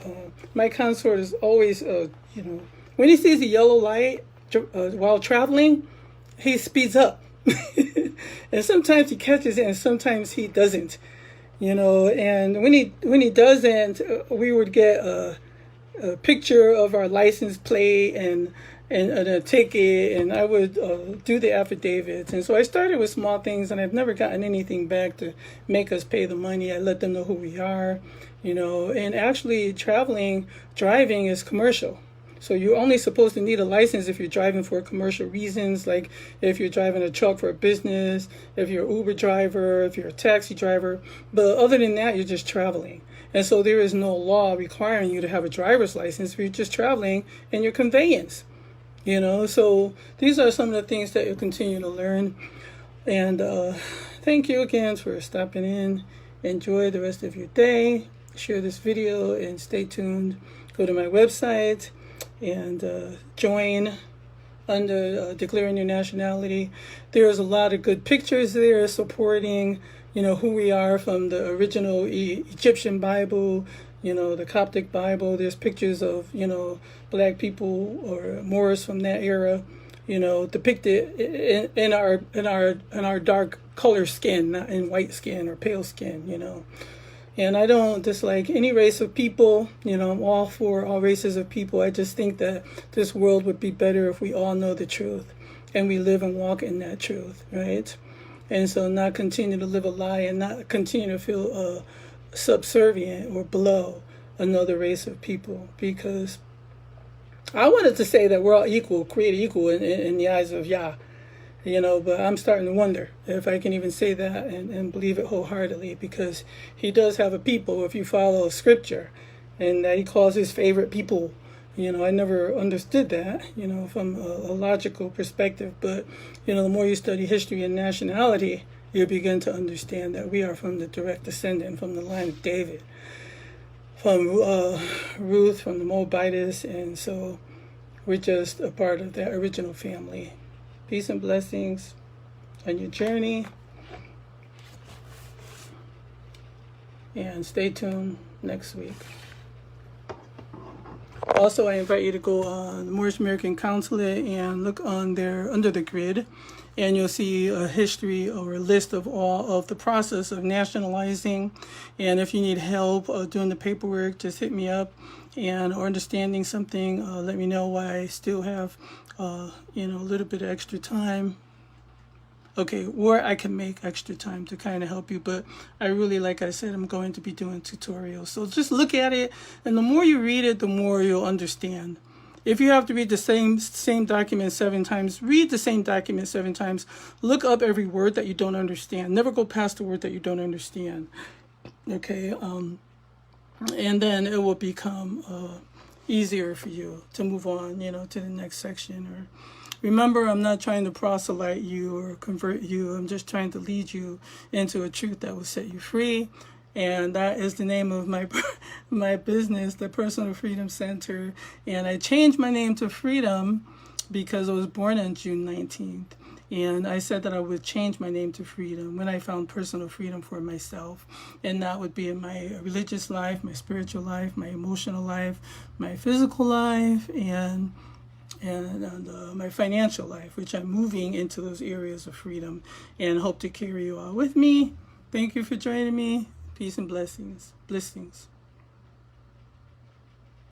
my consort is always, you know, when he sees a yellow light while traveling, he speeds up. And sometimes he catches it and sometimes he doesn't. You know, and when he doesn't, we would get a picture of our license plate and a ticket, and I would do the affidavits. And so I started with small things, and I've never gotten anything back to make us pay the money. I let them know who we are, you know. And actually driving is commercial. So you're only supposed to need a license if you're driving for commercial reasons, like if you're driving a truck for a business, if you're an Uber driver, if you're a taxi driver. But other than that, you're just traveling. And so there is no law requiring you to have a driver's license if you're just traveling in your conveyance. You know, so these are some of the things that you'll continue to learn. And thank you again for stopping in. Enjoy the rest of your day. Share this video and stay tuned. Go to my website and join under Declaring Your Nationality. There's a lot of good pictures there supporting, you know, who we are, from the original Egyptian Bible, you know, the Coptic Bible. There's pictures of, you know, black people or Moors from that era, you know, depicted in our dark color skin, not in white skin or pale skin, you know. And I don't dislike any race of people, you know. I'm all for all races of people. I just think that this world would be better if we all know the truth and we live and walk in that truth, right? And so not continue to live a lie and not continue to feel subservient or below another race of people, because I wanted to say that we're all equal, created equal in the eyes of Yah, you know, but I'm starting to wonder if I can even say that and believe it wholeheartedly, because he does have a people, if you follow scripture, and that he calls his favorite people. You know, I never understood that, you know, from a logical perspective, but, you know, the more you study history and nationality, you begin to understand that we are from the direct descendant, from the line of David, from Ruth, from the Moabites, and so we're just a part of that original family. Peace and blessings on your journey, and stay tuned next week. Also, I invite you to go on the Moorish American Consulate and look on there under the grid, and you'll see a history or a list of all of the process of nationalizing. And if you need help doing the paperwork, just hit me up, and or understanding something, let me know why I still have you know, a little bit of extra time. Okay, or I can make extra time to kind of help you, but I really, like I said, I'm going to be doing tutorials. So just look at it, and the more you read it, the more you'll understand. If you have to read the same document 7 times, read the same document 7 times. Look up every word that you don't understand. Never go past the word that you don't understand. Okay, and then it will become easier for you to move on, you know, to the next section. Or remember, I'm not trying to proselyte you or convert you. I'm just trying to lead you into a truth that will set you free. And that is the name of my business, the Personal Freedom Center. And I changed my name to Freedom because I was born on June 19th. And I said that I would change my name to Freedom when I found personal freedom for myself. And that would be in my religious life, my spiritual life, my emotional life, my physical life, and my financial life, which I'm moving into those areas of freedom, and hope to carry you all with me. Thank you for joining me. Peace and blessings. Blessings.